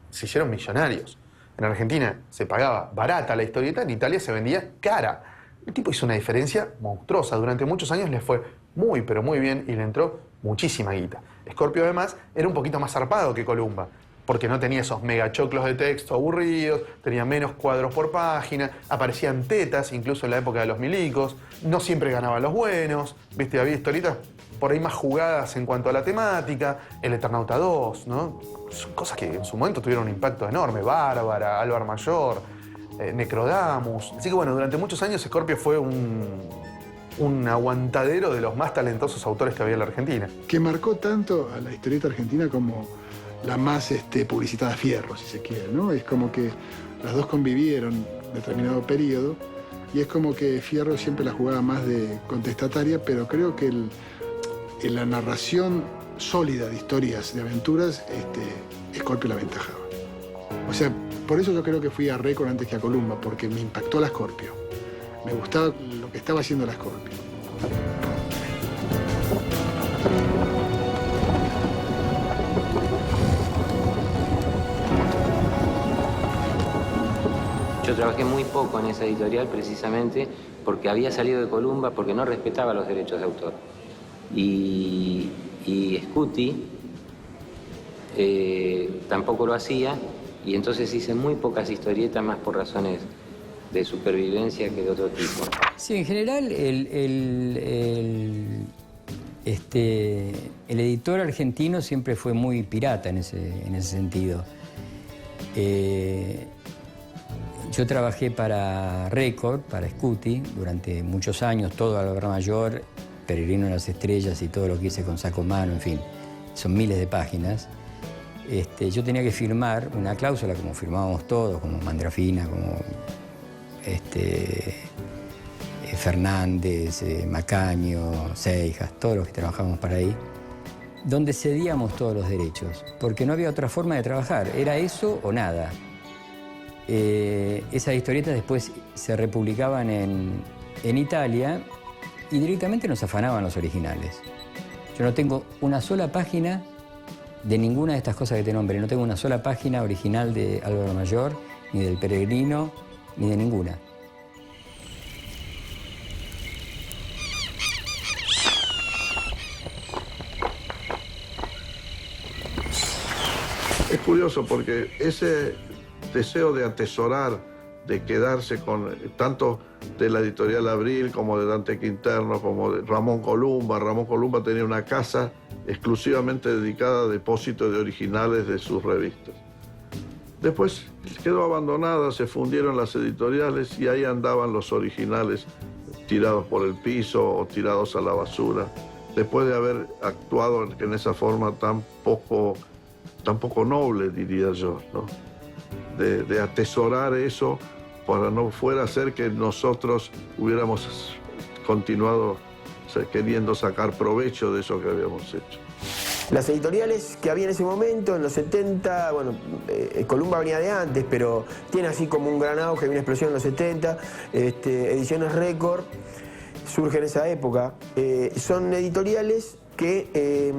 se hicieron millonarios. En Argentina se pagaba barata la historieta, en Italia se vendía cara. El tipo hizo una diferencia monstruosa. Durante muchos años le fue muy, pero muy bien y le entró muchísima guita. Scorpio, además, era un poquito más zarpado que Columba. porque no tenía esos megachoclos de texto aburridos, tenía menos cuadros por página, aparecían tetas, incluso en la época de los milicos, no siempre ganaban los buenos, ¿viste? Había historietas por ahí más jugadas en cuanto a la temática, El Eternauta 2, ¿no? Son cosas que en su momento tuvieron un impacto enorme, Bárbara, Álvar Mayor, Necrodamus. Así que bueno, durante muchos años Scorpio fue un aguantadero de los más talentosos autores que había en la Argentina. Que marcó tanto a la historieta argentina como la más publicitada Fierro, si se quiere, ¿no? Es como que las dos convivieron en determinado periodo y es como que Fierro siempre la jugaba más de contestataria, pero creo que en la narración sólida de historias, de aventuras, Scorpio la aventajaba. O sea, por eso yo creo que fui a Record antes que a Columba, porque me impactó la Scorpio. Me gustaba lo que estaba haciendo la Scorpio. Yo trabajé muy poco en esa editorial precisamente porque había salido de Columba, porque no respetaba los derechos de autor. Y Scuti tampoco lo hacía, y entonces hice muy pocas historietas, más por razones de supervivencia que de otro tipo. Sí, en general el editor argentino siempre fue muy pirata en ese sentido. Yo trabajé para Record, para Scuti, durante muchos años, todo Álvar Mayor, Peregrino en las Estrellas y todo lo que hice con Sacomano, en fin, son miles de páginas. Yo tenía que firmar una cláusula, como firmábamos todos, como Mandrafina, como Fernández, Macaño, Seijas, todos los que trabajamos para ahí, donde cedíamos todos los derechos, porque no había otra forma de trabajar, era eso o nada. Esas historietas después se republicaban en Italia y directamente nos afanaban los originales. Yo no tengo una sola página de ninguna de estas cosas que te nombré, no tengo una sola página original de Álvaro Mayor, ni del Peregrino, ni de ninguna. Es curioso porque ese deseo de atesorar, de quedarse con tanto de la editorial Abril como de Dante Quinterno, como de Ramón Columba. Ramón Columba tenía una casa exclusivamente dedicada a depósito de originales de sus revistas. Después quedó abandonada, se fundieron las editoriales y ahí andaban los originales tirados por el piso o tirados a la basura, después de haber actuado en esa forma tan poco noble, diría yo, ¿no? De atesorar eso para no fuera a ser que nosotros hubiéramos continuado queriendo sacar provecho de eso que habíamos hecho. Las editoriales que había en ese momento, en los 70, bueno, Columba venía de antes, pero tiene así como un gran auge, una explosión en los 70, Ediciones Record surge en esa época. Son editoriales que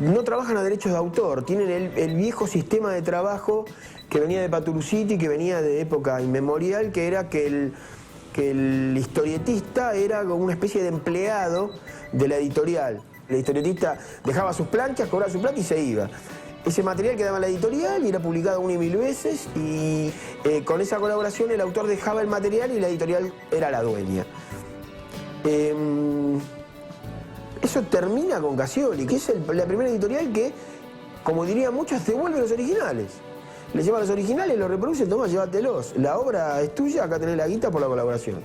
no trabajan a derechos de autor, tienen el viejo sistema de trabajo que venía de Paturuciti, que venía de época inmemorial, que era que el historietista era como una especie de empleado de la editorial. El historietista dejaba sus planchas, cobraba su plata y se iba. Ese material quedaba en la editorial y era publicado 1 y 1000 veces y con esa colaboración el autor dejaba el material y la editorial era la dueña. Eso termina con Cassioli, que es la primera editorial que, como dirían muchos, devuelve los originales. Le lleva los originales, los reproduce, toma, llévatelos. La obra es tuya, acá tenés la guita por la colaboración.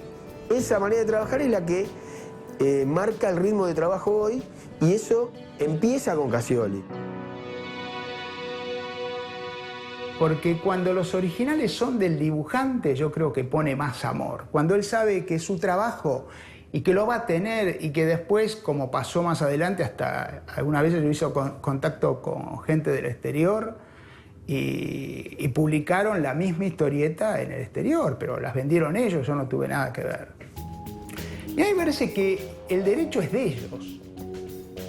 Esa manera de trabajar es la que marca el ritmo de trabajo hoy y eso empieza con Cassioli. Porque cuando los originales son del dibujante, yo creo que pone más amor. Cuando él sabe que es su trabajo y que lo va a tener y que después, como pasó más adelante, hasta algunas veces yo hice contacto con gente del exterior y publicaron la misma historieta en el exterior, pero las vendieron ellos, yo no tuve nada que ver. Y a mí me parece que el derecho es de ellos.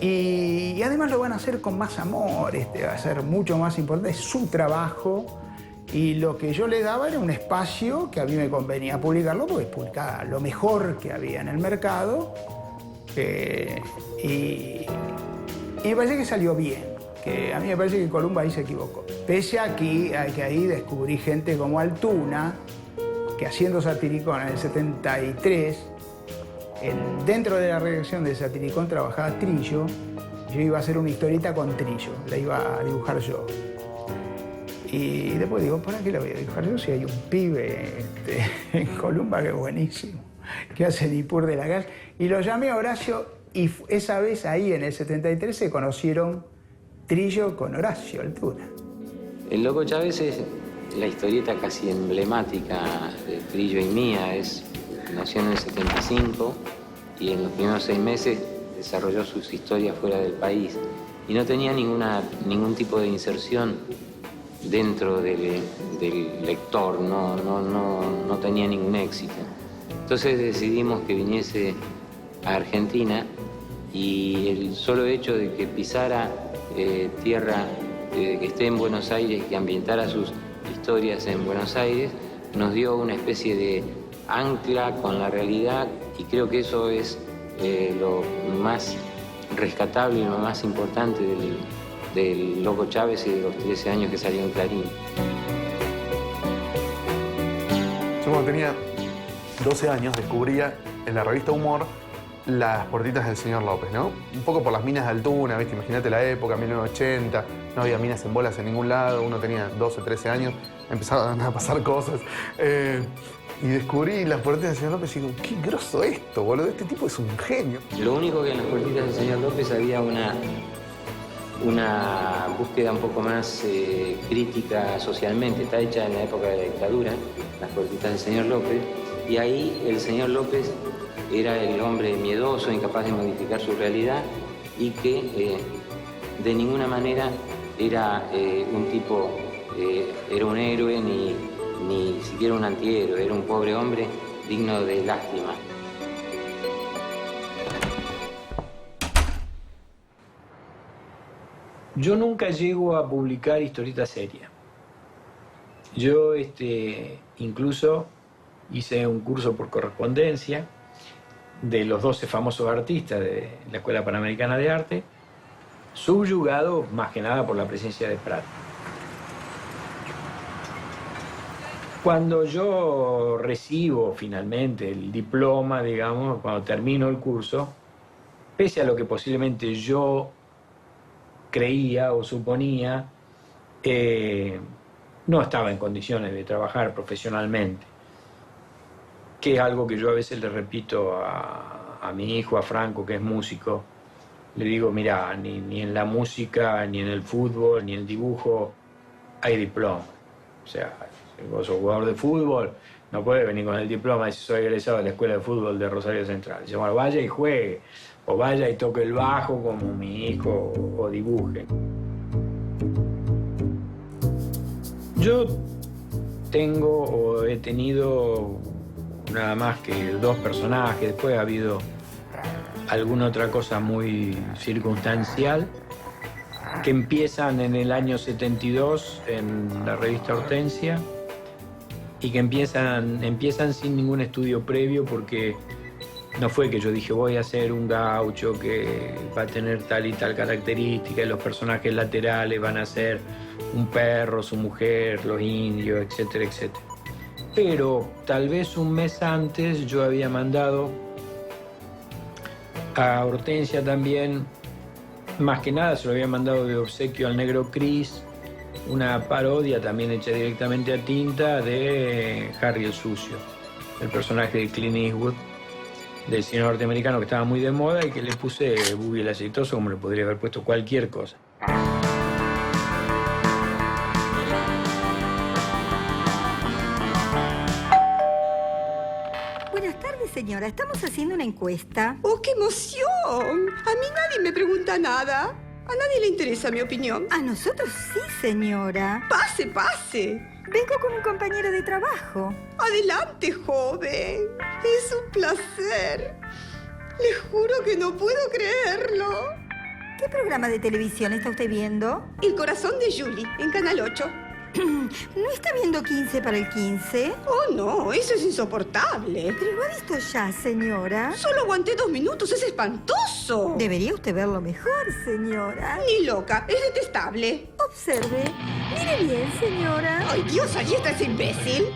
Y además lo van a hacer con más amor, va a ser mucho más importante, es su trabajo. Y lo que yo le daba era un espacio que a mí me convenía publicarlo, porque publicaba lo mejor que había en el mercado. Y me parece que salió bien. que a mí me parece que Columba ahí se equivocó. Pese a que ahí descubrí gente como Altuna, que haciendo Satiricón en el 73, dentro de la redacción de Satiricón trabajaba Trillo. Yo iba a hacer una historieta con Trillo, la iba a dibujar yo. Y después digo, ¿para qué la voy a dibujar yo si hay un pibe en Columba que es buenísimo, que hace Nippur de la Gas? Y lo llamé a Horacio y esa vez ahí en el 73 se conocieron Trillo con Horacio Altuna. El Loco Chávez es la historieta casi emblemática de Trillo y mía. Nació en el 75 y en los primeros 6 meses desarrolló sus historias fuera del país y no tenía ningún tipo de inserción dentro del lector, no tenía ningún éxito. Entonces decidimos que viniese a Argentina y el solo hecho de que pisara tierra, que esté en Buenos Aires, que ambientara sus historias en Buenos Aires, nos dio una especie de ancla con la realidad y creo que eso es lo más rescatable y lo más importante del Loco Chávez y de los 13 años que salió en Clarín. Yo cuando tenía 12 años descubría en la revista Humor las portitas del señor López, ¿no? Un poco por las minas de Altuna, ¿viste? Imagínate la época, 1980, no había minas en bolas en ningún lado, uno tenía 12, 13 años, empezaban a pasar cosas. Y descubrí las portitas del señor López y digo, qué grosso esto, boludo, este tipo es un genio. Lo único que en las portitas del señor López había una búsqueda un poco más crítica socialmente. Está hecha en la época de la dictadura, las portitas del señor López, y ahí el señor López era el hombre miedoso, incapaz de modificar su realidad y que de ninguna manera era un tipo, era un héroe ni siquiera un antihéroe, era un pobre hombre digno de lástima. Yo nunca llego a publicar historietas serias. Yo incluso hice un curso por correspondencia de los 12 famosos artistas de la Escuela Panamericana de Arte, subyugado más que nada por la presencia de Prat. Cuando yo recibo finalmente el diploma, digamos, cuando termino el curso, pese a lo que posiblemente yo creía o suponía, no estaba en condiciones de trabajar profesionalmente, que es algo que yo a veces le repito a mi hijo, a Franco, que es músico. Le digo, mira, ni en la música, ni en el fútbol, ni en el dibujo hay diploma. O sea, si vos sos jugador de fútbol, no puedes venir con el diploma y decir soy egresado de la Escuela de Fútbol de Rosario Central. Dice, bueno, vaya y juegue, o vaya y toque el bajo como mi hijo, o dibuje. Yo tengo o he tenido nada más que 2 personajes, después ha habido alguna otra cosa muy circunstancial, que empiezan en el año 72 en la revista Hortensia y que empiezan sin ningún estudio previo, porque no fue que yo dije voy a hacer un gaucho que va a tener tal y tal característica y los personajes laterales van a ser un perro, su mujer, los indios, etcétera, etcétera. Pero tal vez un mes antes yo había mandado a Hortensia también, más que nada se lo había mandado de obsequio al Negro Cris, una parodia también hecha directamente a tinta de Harry el Sucio, el personaje de Clint Eastwood, del cine norteamericano que estaba muy de moda y que le puse Boogie el Aceitoso como le podría haber puesto cualquier cosa. Señora, estamos haciendo una encuesta. ¡Oh, qué emoción! A mí nadie me pregunta nada. A nadie le interesa mi opinión. A nosotros sí, señora. Pase, pase. Vengo con un compañero de trabajo. Adelante, joven. Es un placer. Le juro que no puedo creerlo. ¿Qué programa de televisión está usted viendo? El corazón de Julie, en Canal 8. ¿No está viendo 15 para el 15? Oh, no, eso es insoportable. Pero lo ha visto ya, señora. Solo aguanté 2 minutos, es espantoso. Debería usted verlo mejor, señora. Ni loca, es detestable. Observe. Mire bien, señora. Ay, Dios, allí está ese imbécil.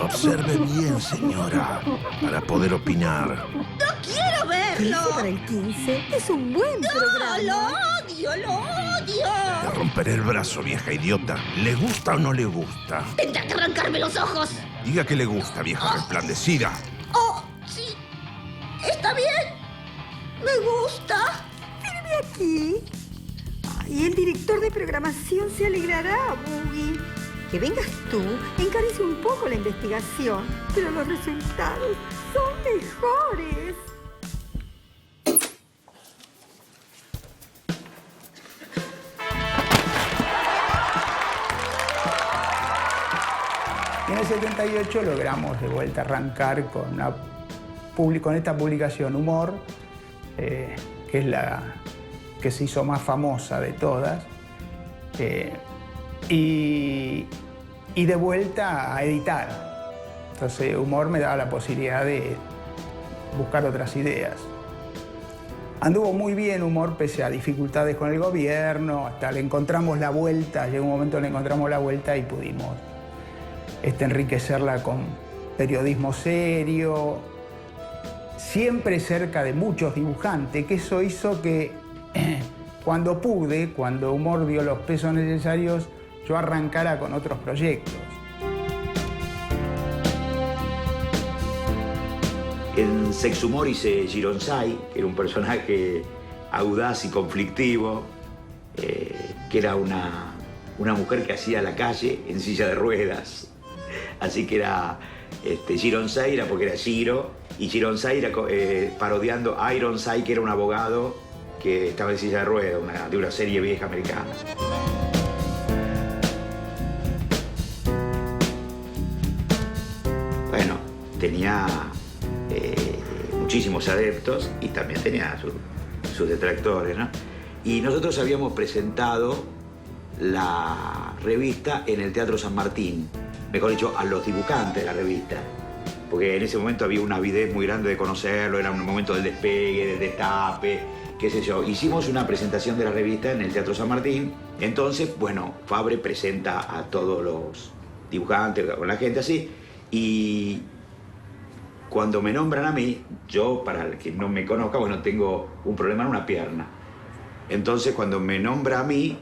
Observe bien, señora, para poder opinar. ¡No quiero verlo! 15 para el 15 es un buen programa. ¡No, lo odio, lo odio! Le romperé el brazo, vieja idiota. ¿Le gusta o no le gusta? Tendrá que arrancarme los ojos. Diga que le gusta, vieja resplandecida. Oh, sí. Está bien. Me gusta. Firme aquí. Ay, el director de programación se alegrará, Boogie. Que vengas tú encarece un poco la investigación, pero los resultados son mejores. Y en el 78 logramos de vuelta arrancar con esta publicación Humor, que es la que se hizo más famosa de todas. Y de vuelta a editar. Entonces Humor me daba la posibilidad de buscar otras ideas. Anduvo muy bien Humor pese a dificultades con el gobierno, hasta le encontramos la vuelta, llegó un momento en que le encontramos la vuelta y pudimos enriquecerla con periodismo serio, siempre cerca de muchos dibujantes, que eso hizo que cuando Humor dio los pesos necesarios, yo arrancara con otros proyectos. En Sex Humor hice Gironsay, que era un personaje audaz y conflictivo, que era una mujer que hacía la calle en silla de ruedas. Así que era Gironsay era porque era Giro, y Gironsay era parodiando a Ironsay, que era un abogado que estaba en silla de ruedas, de una serie vieja americana. Bueno, tenía muchísimos adeptos y también tenía sus detractores, ¿no? Y nosotros habíamos presentado la revista en el Teatro San Martín, mejor dicho, a los dibujantes de la revista, porque en ese momento había una avidez muy grande de conocerlo, era un momento del despegue, del destape, qué sé yo. Hicimos una presentación de la revista en el Teatro San Martín, entonces, bueno, Fabre presenta a todos los dibujantes, con la gente así, y cuando me nombran a mí, yo, para el que no me conozca, bueno, tengo un problema en una pierna. Entonces, cuando me nombra a mí,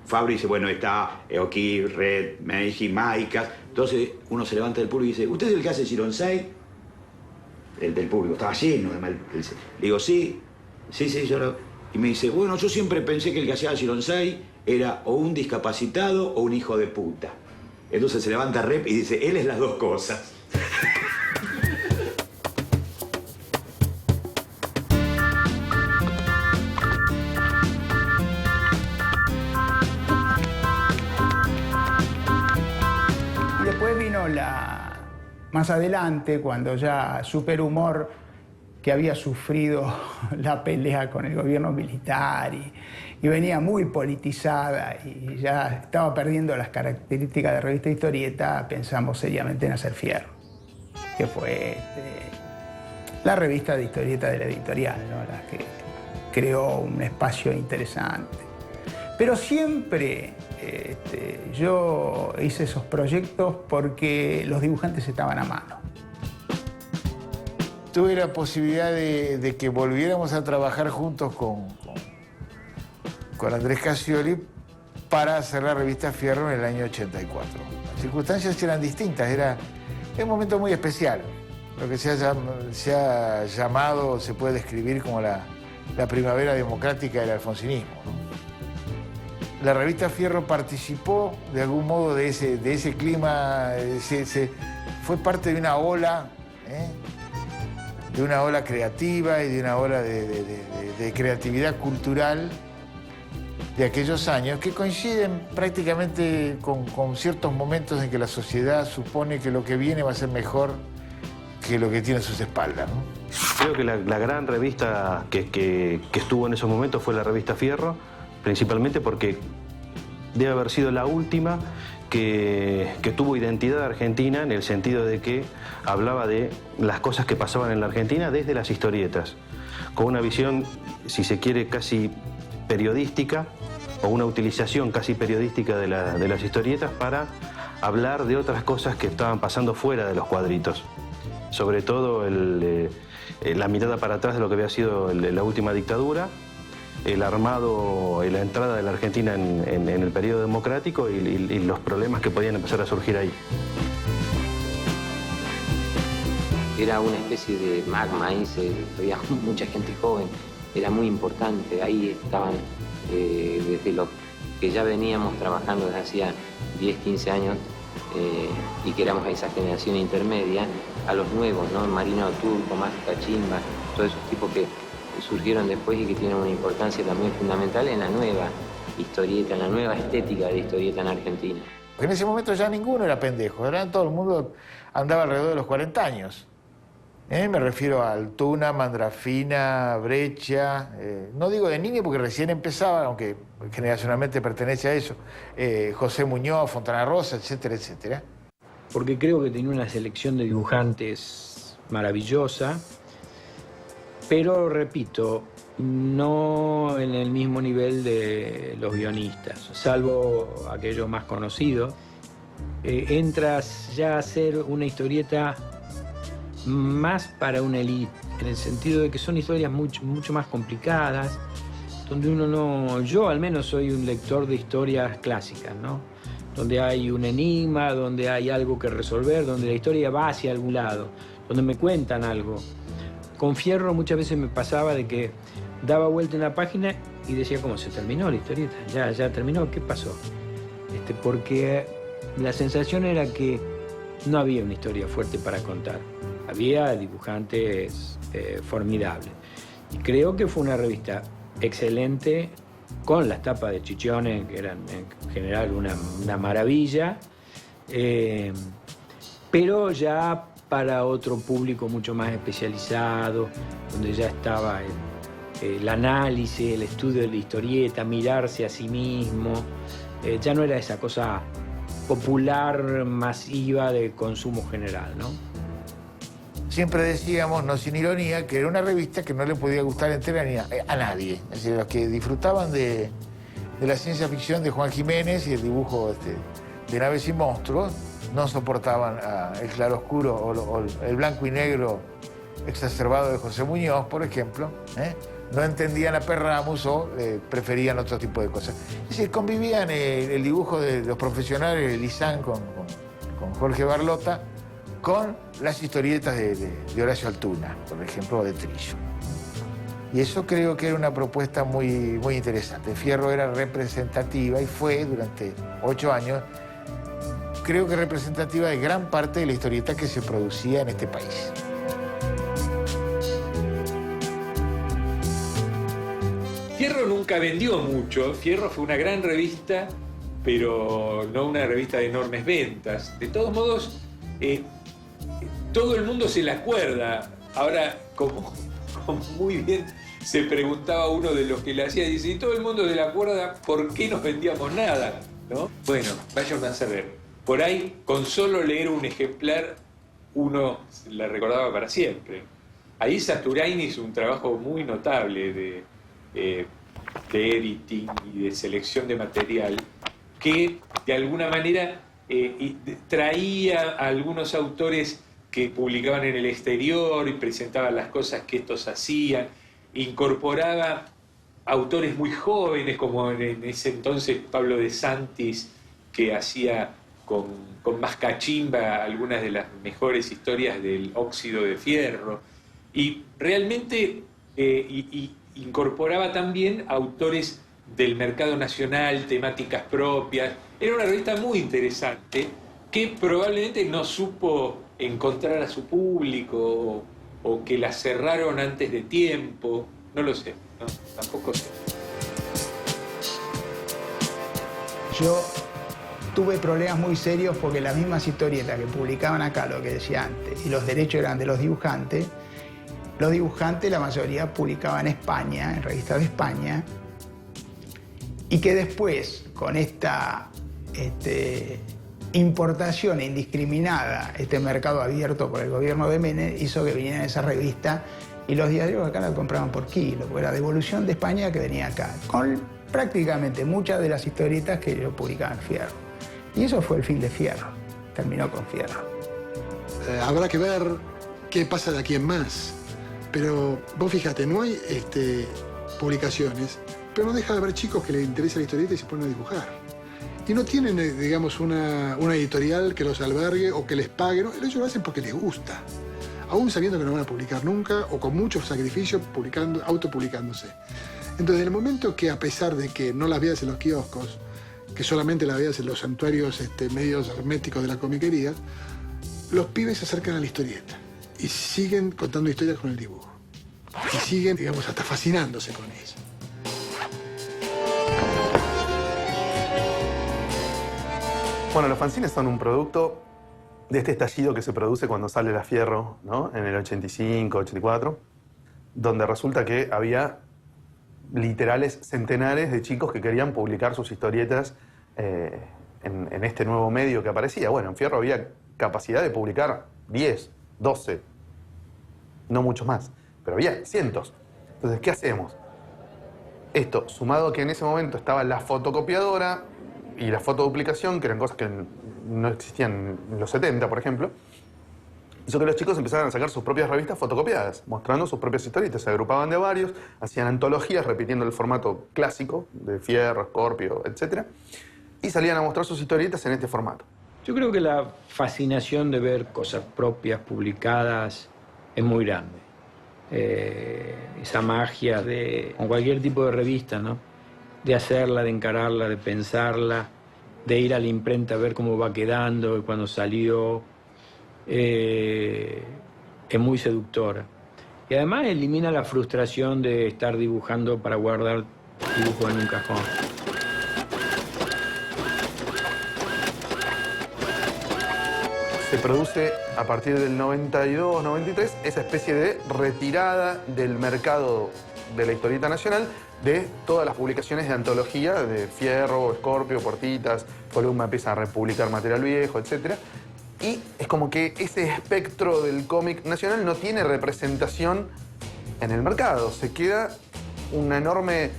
Fabri dice, bueno, está O'Keefe, Red, Meiji, Maicas. Entonces, uno se levanta del público y dice, ¿usted es el que hace Gironsay? El del público, estaba lleno. Le digo, sí, yo lo... Y me dice, bueno, yo siempre pensé que el que hacía Gironsay era o un discapacitado o un hijo de puta. Entonces se levanta Rep y dice, él es las dos cosas. Más adelante, cuando ya Superhumor, que había sufrido la pelea con el gobierno militar y venía muy politizada y ya estaba perdiendo las características de revista historieta, pensamos seriamente en hacer Fierro, que fue la revista de historieta de la editorial, ¿no? La que creó un espacio interesante. Pero siempre yo hice esos proyectos porque los dibujantes estaban a mano. Tuve la posibilidad de que volviéramos a trabajar juntos con Andrés Cassioli para hacer la revista Fierro en el año 84. Las circunstancias eran distintas, era un momento muy especial, lo que se ha llamado, se puede describir como la primavera democrática del alfonsinismo, ¿no? La revista Fierro participó de algún modo de ese clima, fue parte de una ola, creativa y de una ola de creatividad cultural de aquellos años que coinciden prácticamente con ciertos momentos en que la sociedad supone que lo que viene va a ser mejor que lo que tiene a sus espaldas, ¿no? Creo que la gran revista que estuvo en esos momentos fue la revista Fierro, principalmente porque debe haber sido la última que tuvo identidad argentina, en el sentido de que hablaba de las cosas que pasaban en la Argentina desde las historietas, con una visión, si se quiere, casi periodística, o una utilización casi periodística de las historietas para hablar de otras cosas que estaban pasando fuera de los cuadritos. Sobre todo la mirada para atrás de lo que había sido la última dictadura, el armado y la entrada de la Argentina en el periodo democrático y los problemas que podían empezar a surgir ahí. Era una especie de magma, ahí había mucha gente joven, era muy importante. Ahí estaban desde los que ya veníamos trabajando desde hacía 10, 15 años y que éramos esa generación intermedia, a los nuevos, ¿no? Marino Turco, más Cachimba, todos esos tipos que surgieron después y que tienen una importancia también fundamental en la nueva historieta, en la nueva estética de historieta en Argentina. En ese momento ya ninguno era pendejo, todo el mundo andaba alrededor de los 40 años. Me refiero a Altuna, Mandrafina, Breccia, no digo de niño porque recién empezaba, aunque generacionalmente pertenece a eso, José Muñoz, Fontana Rosa, etcétera, etcétera. Porque creo que tenía una selección de dibujantes maravillosa, pero repito, no en el mismo nivel de los guionistas, salvo aquellos más conocidos. Entras ya a hacer una historieta más para una élite, en el sentido de que son historias mucho más complicadas, donde uno no... Yo al menos soy un lector de historias clásicas, ¿no? Donde hay un enigma, donde hay algo que resolver, donde la historia va hacia algún lado, donde me cuentan algo. Con Fierro muchas veces me pasaba de que daba vuelta en la página y decía, ¿cómo se terminó la historieta? ¿Ya terminó? ¿Qué pasó? Porque la sensación era que no había una historia fuerte para contar. Había dibujantes formidables. Y creo que fue una revista excelente, con las tapas de Chichone, que eran en general una maravilla, pero ya para otro público mucho más especializado, donde ya estaba el análisis, el estudio de la historieta, mirarse a sí mismo. Ya no era esa cosa popular, masiva de consumo general, ¿no? Siempre decíamos, no sin ironía, que era una revista que no le podía gustar entera a nadie. Es decir, los que disfrutaban de la ciencia ficción de Juan Jiménez y el dibujo de Naves y Monstruos no soportaban el claroscuro o el blanco y negro exacerbado de José Muñoz, por ejemplo. No entendían a Perramus o preferían otro tipo de cosas. Es decir, convivían el dibujo de los profesionales de Lizán con Jorge Barlota con las historietas de Horacio Altuna, por ejemplo, o de Trillo. Y eso creo que era una propuesta muy, muy interesante. Fierro era representativa y fue durante 8 años, creo que representativa de gran parte de la historieta que se producía en este país. Fierro nunca vendió mucho. Fierro fue una gran revista, pero no una revista de enormes ventas. De todos modos, todo el mundo se la acuerda. Ahora, como muy bien se preguntaba uno de los que la hacía, dice, y todo el mundo se la acuerda, ¿por qué no vendíamos nada? ¿No? Bueno, vayan a saber. Por ahí, con solo leer un ejemplar, uno la recordaba para siempre. Ahí Saturain hizo un trabajo muy notable de editing y de selección de material que, de alguna manera, traía a algunos autores que publicaban en el exterior y presentaban las cosas que estos hacían, incorporaba autores muy jóvenes, como en ese entonces Pablo de Santis, que hacía con más cachimba algunas de las mejores historias del óxido de fierro, y realmente incorporaba también autores del mercado nacional, temáticas propias. Era una revista muy interesante que probablemente no supo encontrar a su público o que la cerraron antes de tiempo. No lo sé, no, tampoco sé. Yo tuve problemas muy serios porque las mismas historietas que publicaban acá, lo que decía antes, y los derechos eran de los dibujantes, la mayoría publicaban en España, en revistas de España, y que después, con esta importación indiscriminada, este mercado abierto por el gobierno de Menem, hizo que viniera esa revista y los diarios acá la compraban por kilo, porque era devolución de España que venía acá, con prácticamente muchas de las historietas que yo publicaba en Fierro. Y eso fue el fin de Fierro, terminó con Fierro. Habrá que ver qué pasa de aquí en más, pero vos fíjate, no hay publicaciones, pero no deja de haber chicos que les interesa la historieta y se ponen a dibujar. Y no tienen, digamos, una editorial que los albergue o que les pague, no, ellos lo hacen porque les gusta. Aún sabiendo que no van a publicar nunca o con muchos sacrificios autopublicándose. Entonces, en el momento que, a pesar de que no las veas en los kioscos, que solamente las veas en los santuarios medios herméticos de la comiquería, los pibes se acercan a la historieta y siguen contando historias con el dibujo. Y siguen, digamos, hasta fascinándose con ella. Bueno, los fanzines son un producto de este estallido que se produce cuando sale la Fierro, ¿no? En el 85, 84, donde resulta que había literales centenares de chicos que querían publicar sus historietas en este nuevo medio que aparecía. Bueno, en Fierro había capacidad de publicar 10, 12, no muchos más, pero había cientos. Entonces, ¿qué hacemos? Esto, sumado a que en ese momento estaba la fotocopiadora y la fotoduplicación, que eran cosas que no existían en los 70, por ejemplo, hizo que los chicos empezaran a sacar sus propias revistas fotocopiadas, mostrando sus propias historietas. Se agrupaban de varios, hacían antologías repitiendo el formato clásico de Fierro, Scorpio, etc. Y salían a mostrar sus historietas en este formato. Yo creo que la fascinación de ver cosas propias publicadas es muy grande. Esa magia de, con cualquier tipo de revista, ¿no? De hacerla, de encararla, de pensarla, de ir a la imprenta a ver cómo va quedando y cuando salió, es muy seductora. Y además elimina la frustración de estar dibujando para guardar dibujos en un cajón. Se produce a partir del 92, 93, esa especie de retirada del mercado de la historieta nacional de todas las publicaciones de antología de Fierro, Scorpio, Portitas, Columba empieza a republicar material viejo, etc. Y es como que ese espectro del cómic nacional no tiene representación en el mercado. Se queda una enorme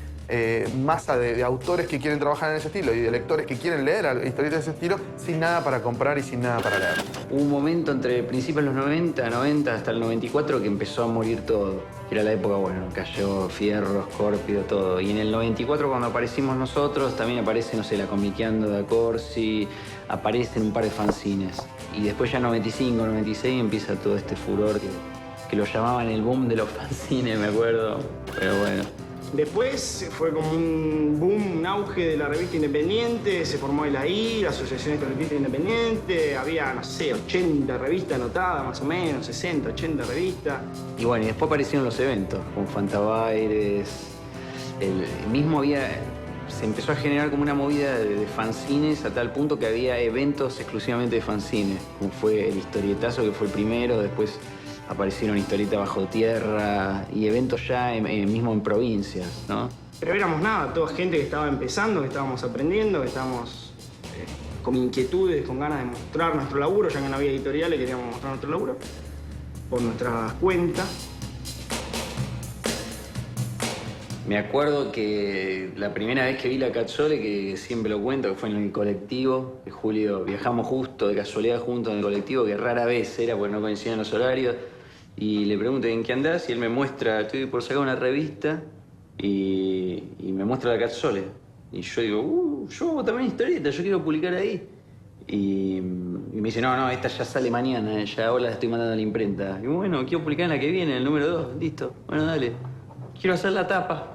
masa de autores que quieren trabajar en ese estilo y de lectores que quieren leer historietas de ese estilo sin nada para comprar y sin nada para leer. Hubo un momento entre principios de los 90 hasta el 94 que empezó a morir todo. Era la época, bueno, cayó Fierro, Scorpio, todo. Y en el 94 cuando aparecimos nosotros también aparece, no sé, la Comiqueando de Corsi, aparecen un par de fanzines. Y después ya 95, 96 empieza todo este furor que lo llamaban el boom de los fanzines, me acuerdo. Pero bueno. Después fue como un boom, un auge de la revista independiente, se formó el AI, la Asociación de Revistas Independientes, había, no sé, 80 revistas anotadas más o menos, 60, 80 revistas. Y bueno, y después aparecieron los eventos, con Fantabaires, se empezó a generar como una movida de fanzines a tal punto que había eventos exclusivamente de fanzines, como fue el Historietazo, que fue el primero, después aparecieron historietas bajo tierra y eventos ya mismo en provincias, ¿no? Pero éramos nada, toda gente que estaba empezando, que estábamos aprendiendo, que estábamos con inquietudes, con ganas de mostrar nuestro laburo, ya que no había editoriales, queríamos mostrar nuestro laburo por nuestras cuentas. Me acuerdo que la primera vez que vi la Cazzole, que siempre lo cuento, que fue en el colectivo, que Julio, viajamos justo de casualidad juntos en el colectivo, que rara vez era porque no coincidían los horarios, y le pregunto ¿en qué andás? Y él me muestra, estoy por sacar una revista, y me muestra la Cazzole. Y yo digo, yo hago también historieta, yo quiero publicar ahí. Y me dice, no, esta ya sale mañana, ya ahora la estoy mandando a la imprenta. Y bueno, quiero publicar en la que viene, el número 2, listo, bueno, dale. Quiero hacer la tapa.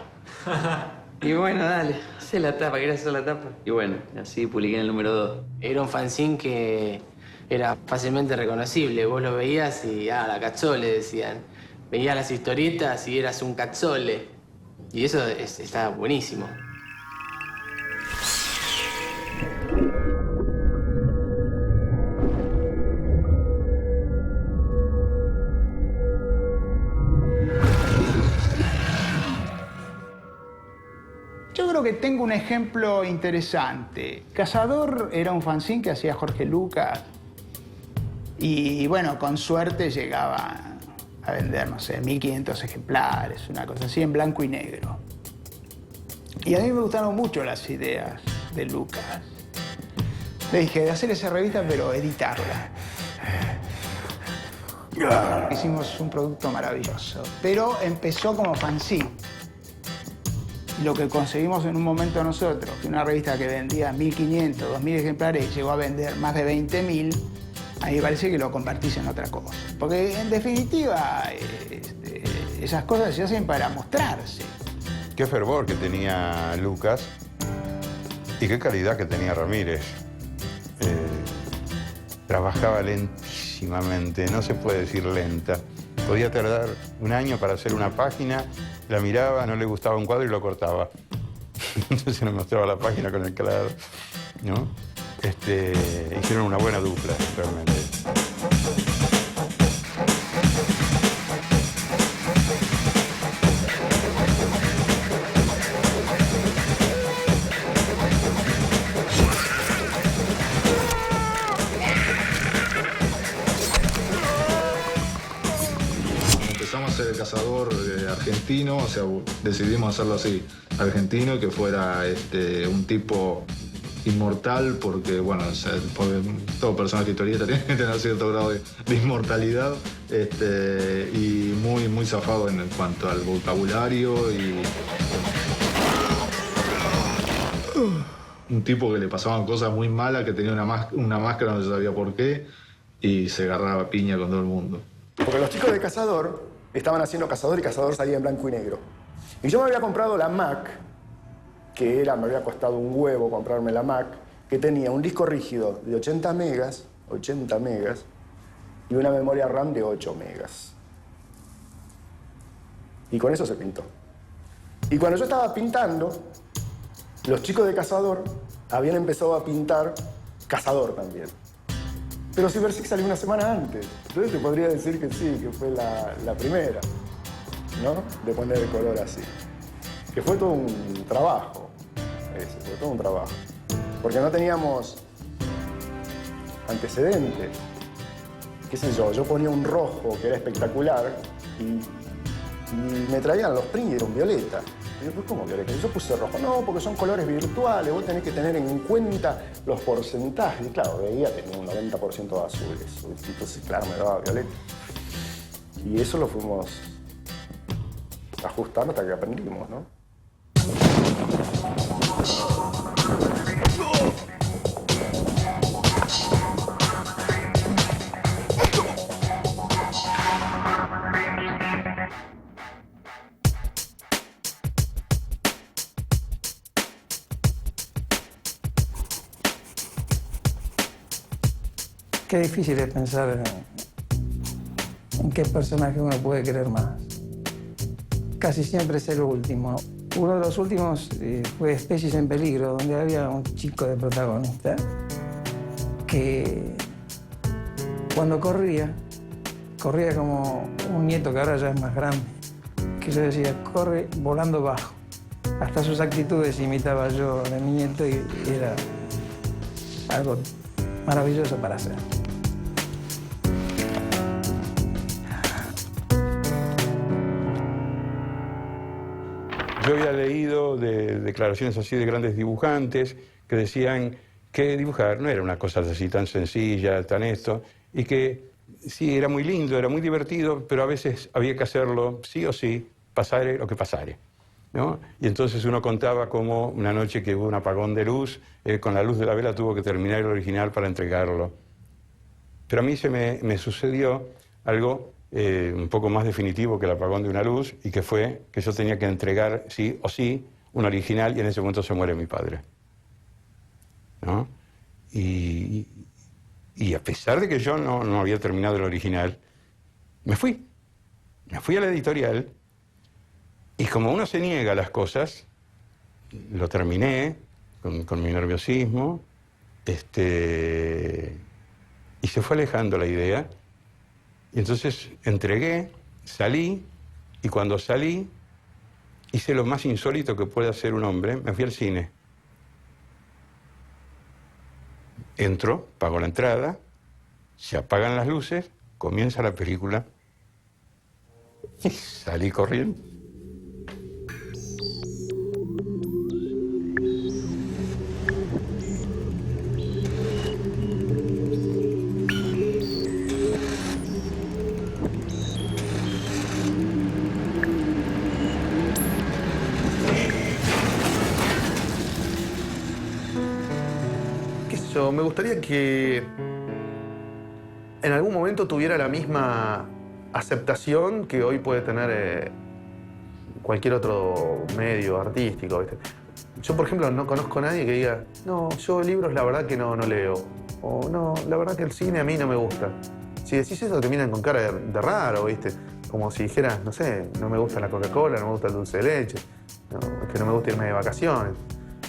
Y bueno, dale, hacé la tapa, ¿querés hacer la tapa? Y bueno, así publiqué en el número 2. Era un fanzine que era fácilmente reconocible. Vos lo veías y, la Cazzole, decían. Veías las historietas y eras un Cazzole. Y eso está buenísimo. Yo creo que tengo un ejemplo interesante. Cazador era un fanzine que hacía Jorge Lucas y bueno, con suerte llegaba a vender, no sé, 1500 ejemplares, una cosa así, en blanco y negro. Y a mí me gustaron mucho las ideas de Lucas. Le dije, de hacer esa revista, pero editarla. Hicimos un producto maravilloso, pero empezó como fanzine. Lo que conseguimos en un momento nosotros, que una revista que vendía 1500, 2000 ejemplares llegó a vender más de 20.000, a mí me parece que lo convertís en otra cosa. Porque en definitiva, esas cosas se hacen para mostrarse. Qué fervor que tenía Lucas y qué calidad que tenía Ramírez. Trabajaba lentísimamente, no se puede decir lenta. Podía tardar un año para hacer una página, la miraba, no le gustaba un cuadro y lo cortaba. Entonces nos mostraba la página con el claro, ¿no? Hicieron una buena dupla, realmente. El cazador argentino, o sea, decidimos hacerlo así, argentino, y que fuera un tipo inmortal, porque bueno, o sea, porque todo personaje de historieta tiene que tener cierto grado de inmortalidad, y muy, muy zafado en cuanto al vocabulario, y un tipo que le pasaban cosas muy malas, que tenía una máscara, no se sabía por qué, y se agarraba a piña con todo el mundo. Porque los chicos de Cazador estaban haciendo Cazador y Cazador salía en blanco y negro. Y yo me había comprado la Mac, me había costado un huevo comprarme la Mac, que tenía un disco rígido de 80 megas, y una memoria RAM de 8 megas. Y con eso se pintó. Y cuando yo estaba pintando, los chicos de Cazador habían empezado a pintar Cazador también. Pero Silver Six salió una semana antes. Entonces te podría decir que sí, que fue la primera, ¿no? De poner el color así. Que fue todo un trabajo. Fue todo un trabajo. Porque no teníamos antecedentes. Qué sé yo ponía un rojo que era espectacular y me traían los prints y era un violeta. Y yo, pues, ¿cómo violeta? Y yo puse rojo. No, porque son colores virtuales, vos tenés que tener en cuenta los porcentajes. Y claro, veía tenía un 90% de azules. Entonces, claro, me daba violeta. Y eso lo fuimos ajustando hasta que aprendimos, ¿no? Qué difícil es pensar en qué personaje uno puede querer más. Casi siempre es el último. Uno de los últimos fue Especies en Peligro, donde había un chico de protagonista que cuando corría como un nieto que ahora ya es más grande, que yo decía, corre volando bajo. Hasta sus actitudes imitaba yo de mi nieto y era algo maravilloso para hacer. Yo había leído de declaraciones así de grandes dibujantes que decían que dibujar no era una cosa así tan sencilla, tan esto, y que sí, era muy lindo, era muy divertido, pero a veces había que hacerlo sí o sí, pasare lo que pasare, ¿no? Y entonces uno contaba como una noche que hubo un apagón de luz, con la luz de la vela tuvo que terminar el original para entregarlo. Pero a mí me sucedió algo un poco más definitivo que el apagón de una luz, y que fue que yo tenía que entregar sí o sí un original, y en ese momento se muere mi padre, ¿no? Y a pesar de que yo no había terminado el original, me fui a la editorial, y como uno se niega a las cosas, lo terminé con mi nerviosismo, y se fue alejando la idea. Y entonces entregué, salí, y cuando salí, hice lo más insólito que puede hacer un hombre, me fui al cine. Entro, pago la entrada, se apagan las luces, comienza la película y salí corriendo. Me gustaría que en algún momento tuviera la misma aceptación que hoy puede tener cualquier otro medio artístico, ¿viste? Yo, por ejemplo, no conozco a nadie que diga, no, yo libros la verdad que no leo. O no, la verdad que el cine a mí no me gusta. Si decís eso te miran con cara de raro, ¿viste? Como si dijeras, no sé, no me gusta la Coca-Cola, no me gusta el dulce de leche, no, es que no me gusta irme de vacaciones.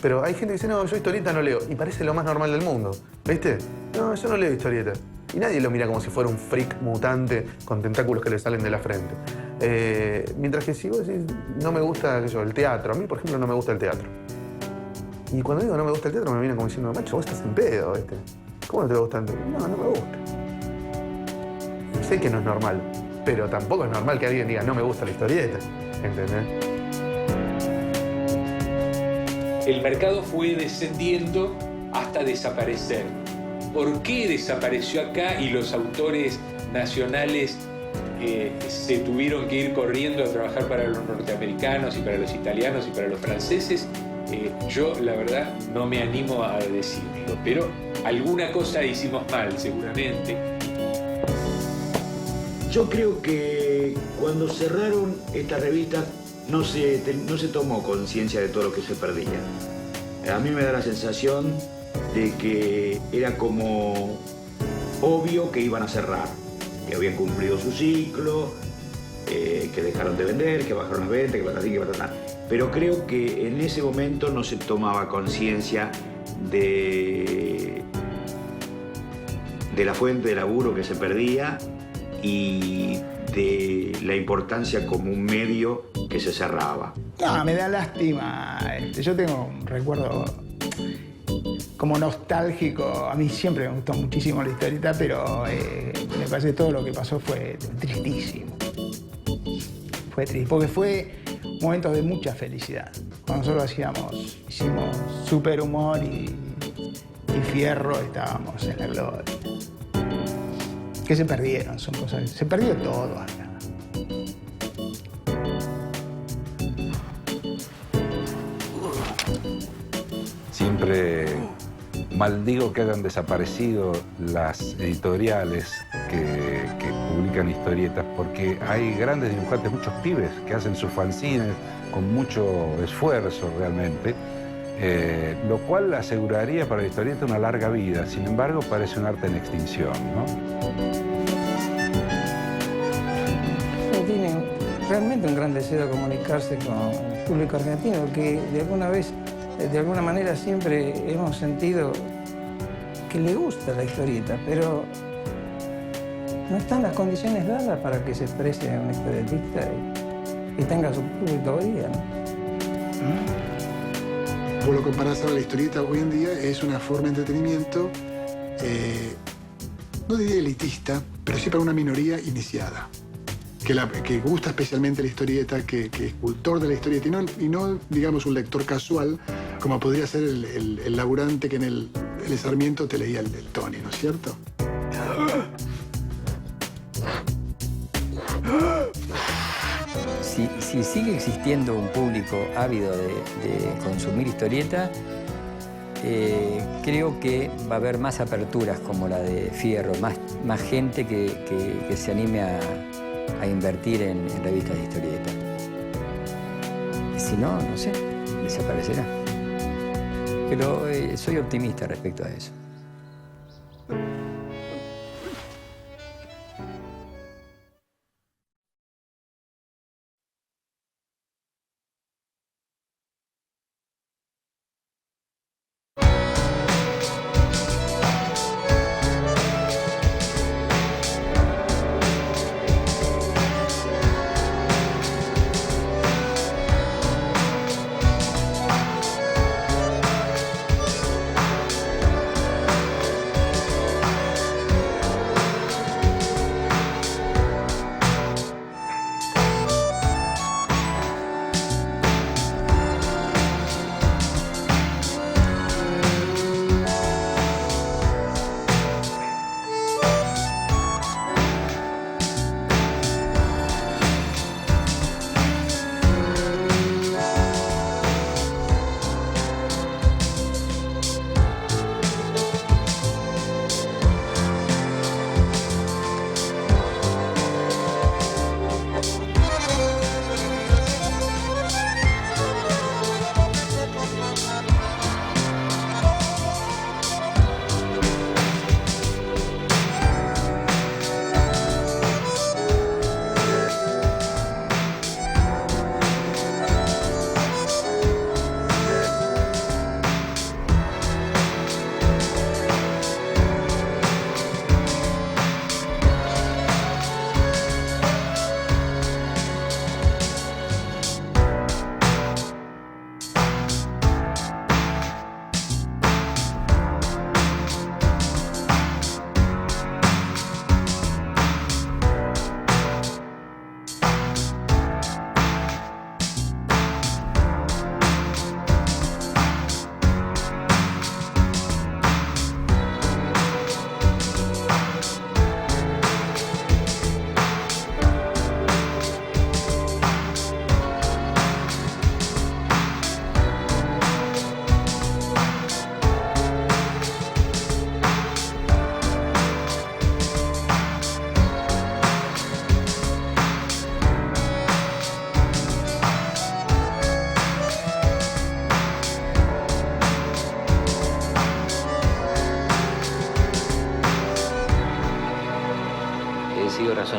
Pero hay gente que dice, no, yo historieta no leo. Y parece lo más normal del mundo, ¿viste? No, yo no leo historieta. Y nadie lo mira como si fuera un freak mutante con tentáculos que le salen de la frente. Mientras que si vos decís, no me gusta el teatro. A mí, por ejemplo, no me gusta el teatro. Y cuando digo no me gusta el teatro, me vienen como diciendo, macho, vos estás en pedo, ¿viste? ¿Cómo no te gusta el teatro? No, no me gusta. Sé que no es normal, pero tampoco es normal que alguien diga, no me gusta la historieta, ¿entendés? El mercado fue descendiendo hasta desaparecer. ¿Por qué desapareció acá y los autores nacionales se tuvieron que ir corriendo a trabajar para los norteamericanos y para los italianos y para los franceses? Yo, la verdad, no me animo a decirlo, pero alguna cosa hicimos mal, seguramente. Yo creo que cuando cerraron esta revista no se tomó conciencia de todo lo que se perdía. A mí me da la sensación de que era como obvio que iban a cerrar, que habían cumplido su ciclo, que dejaron de vender, que bajaron las ventas, que patatín, que patatán. Pero creo que en ese momento no se tomaba conciencia de la fuente de laburo que se perdía y de la importancia como un medio que se cerraba. No, me da lástima. Yo tengo un recuerdo como nostálgico. A mí siempre me gustó muchísimo la historieta, pero me parece que todo lo que pasó fue tristísimo. Fue triste, porque fue momentos de mucha felicidad. Cuando nosotros hicimos Super Humor y Fierro, estábamos en la gloria. Que se perdieron, son cosas. Se perdió todo acá. Siempre maldigo que hayan desaparecido las editoriales que publican historietas, porque hay grandes dibujantes, muchos pibes que hacen sus fanzines con mucho esfuerzo realmente, lo cual aseguraría para la historieta una larga vida. Sin embargo, parece un arte en extinción, ¿no? Tienen realmente un gran deseo de comunicarse con el público argentino, que de alguna manera siempre hemos sentido que le gusta la historieta, pero no están las condiciones dadas para que se exprese un historietista y tenga su público hoy día, ¿no? Vos lo comparás ahora, la historieta hoy en día es una forma de entretenimiento, no diría elitista, pero sí para una minoría iniciada. Que gusta especialmente la historieta, que es cultor de la historieta y no, digamos, un lector casual, como podría ser el laburante que en el Sarmiento te leía el Tony, ¿no es cierto? Si sigue existiendo un público ávido de consumir historieta, creo que va a haber más aperturas como la de Fierro, más gente que se anime a invertir en revistas de historieta. Si no, no sé, desaparecerá. Pero soy optimista respecto a eso.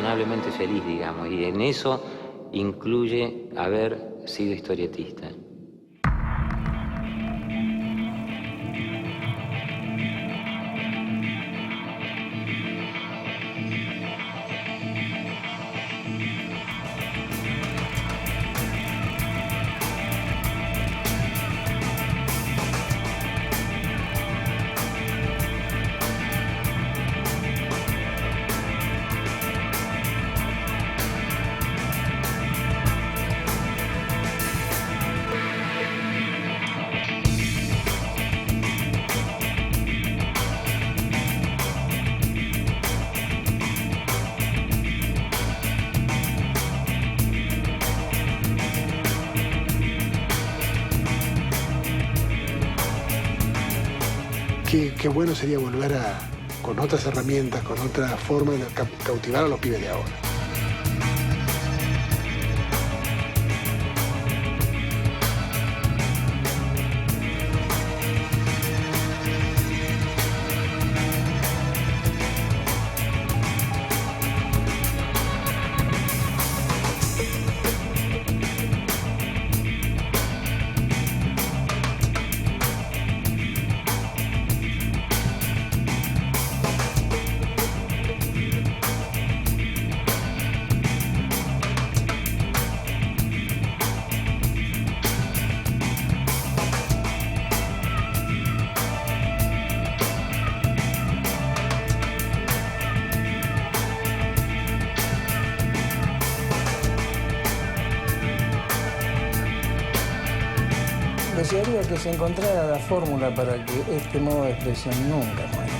razonablemente feliz, digamos, y en eso incluye haber sido historietista. Qué bueno sería volver con otras herramientas, con otra forma de cautivar a los pibes de ahora. Desearía que se encontrara la fórmula para que este modo de expresión nunca muera.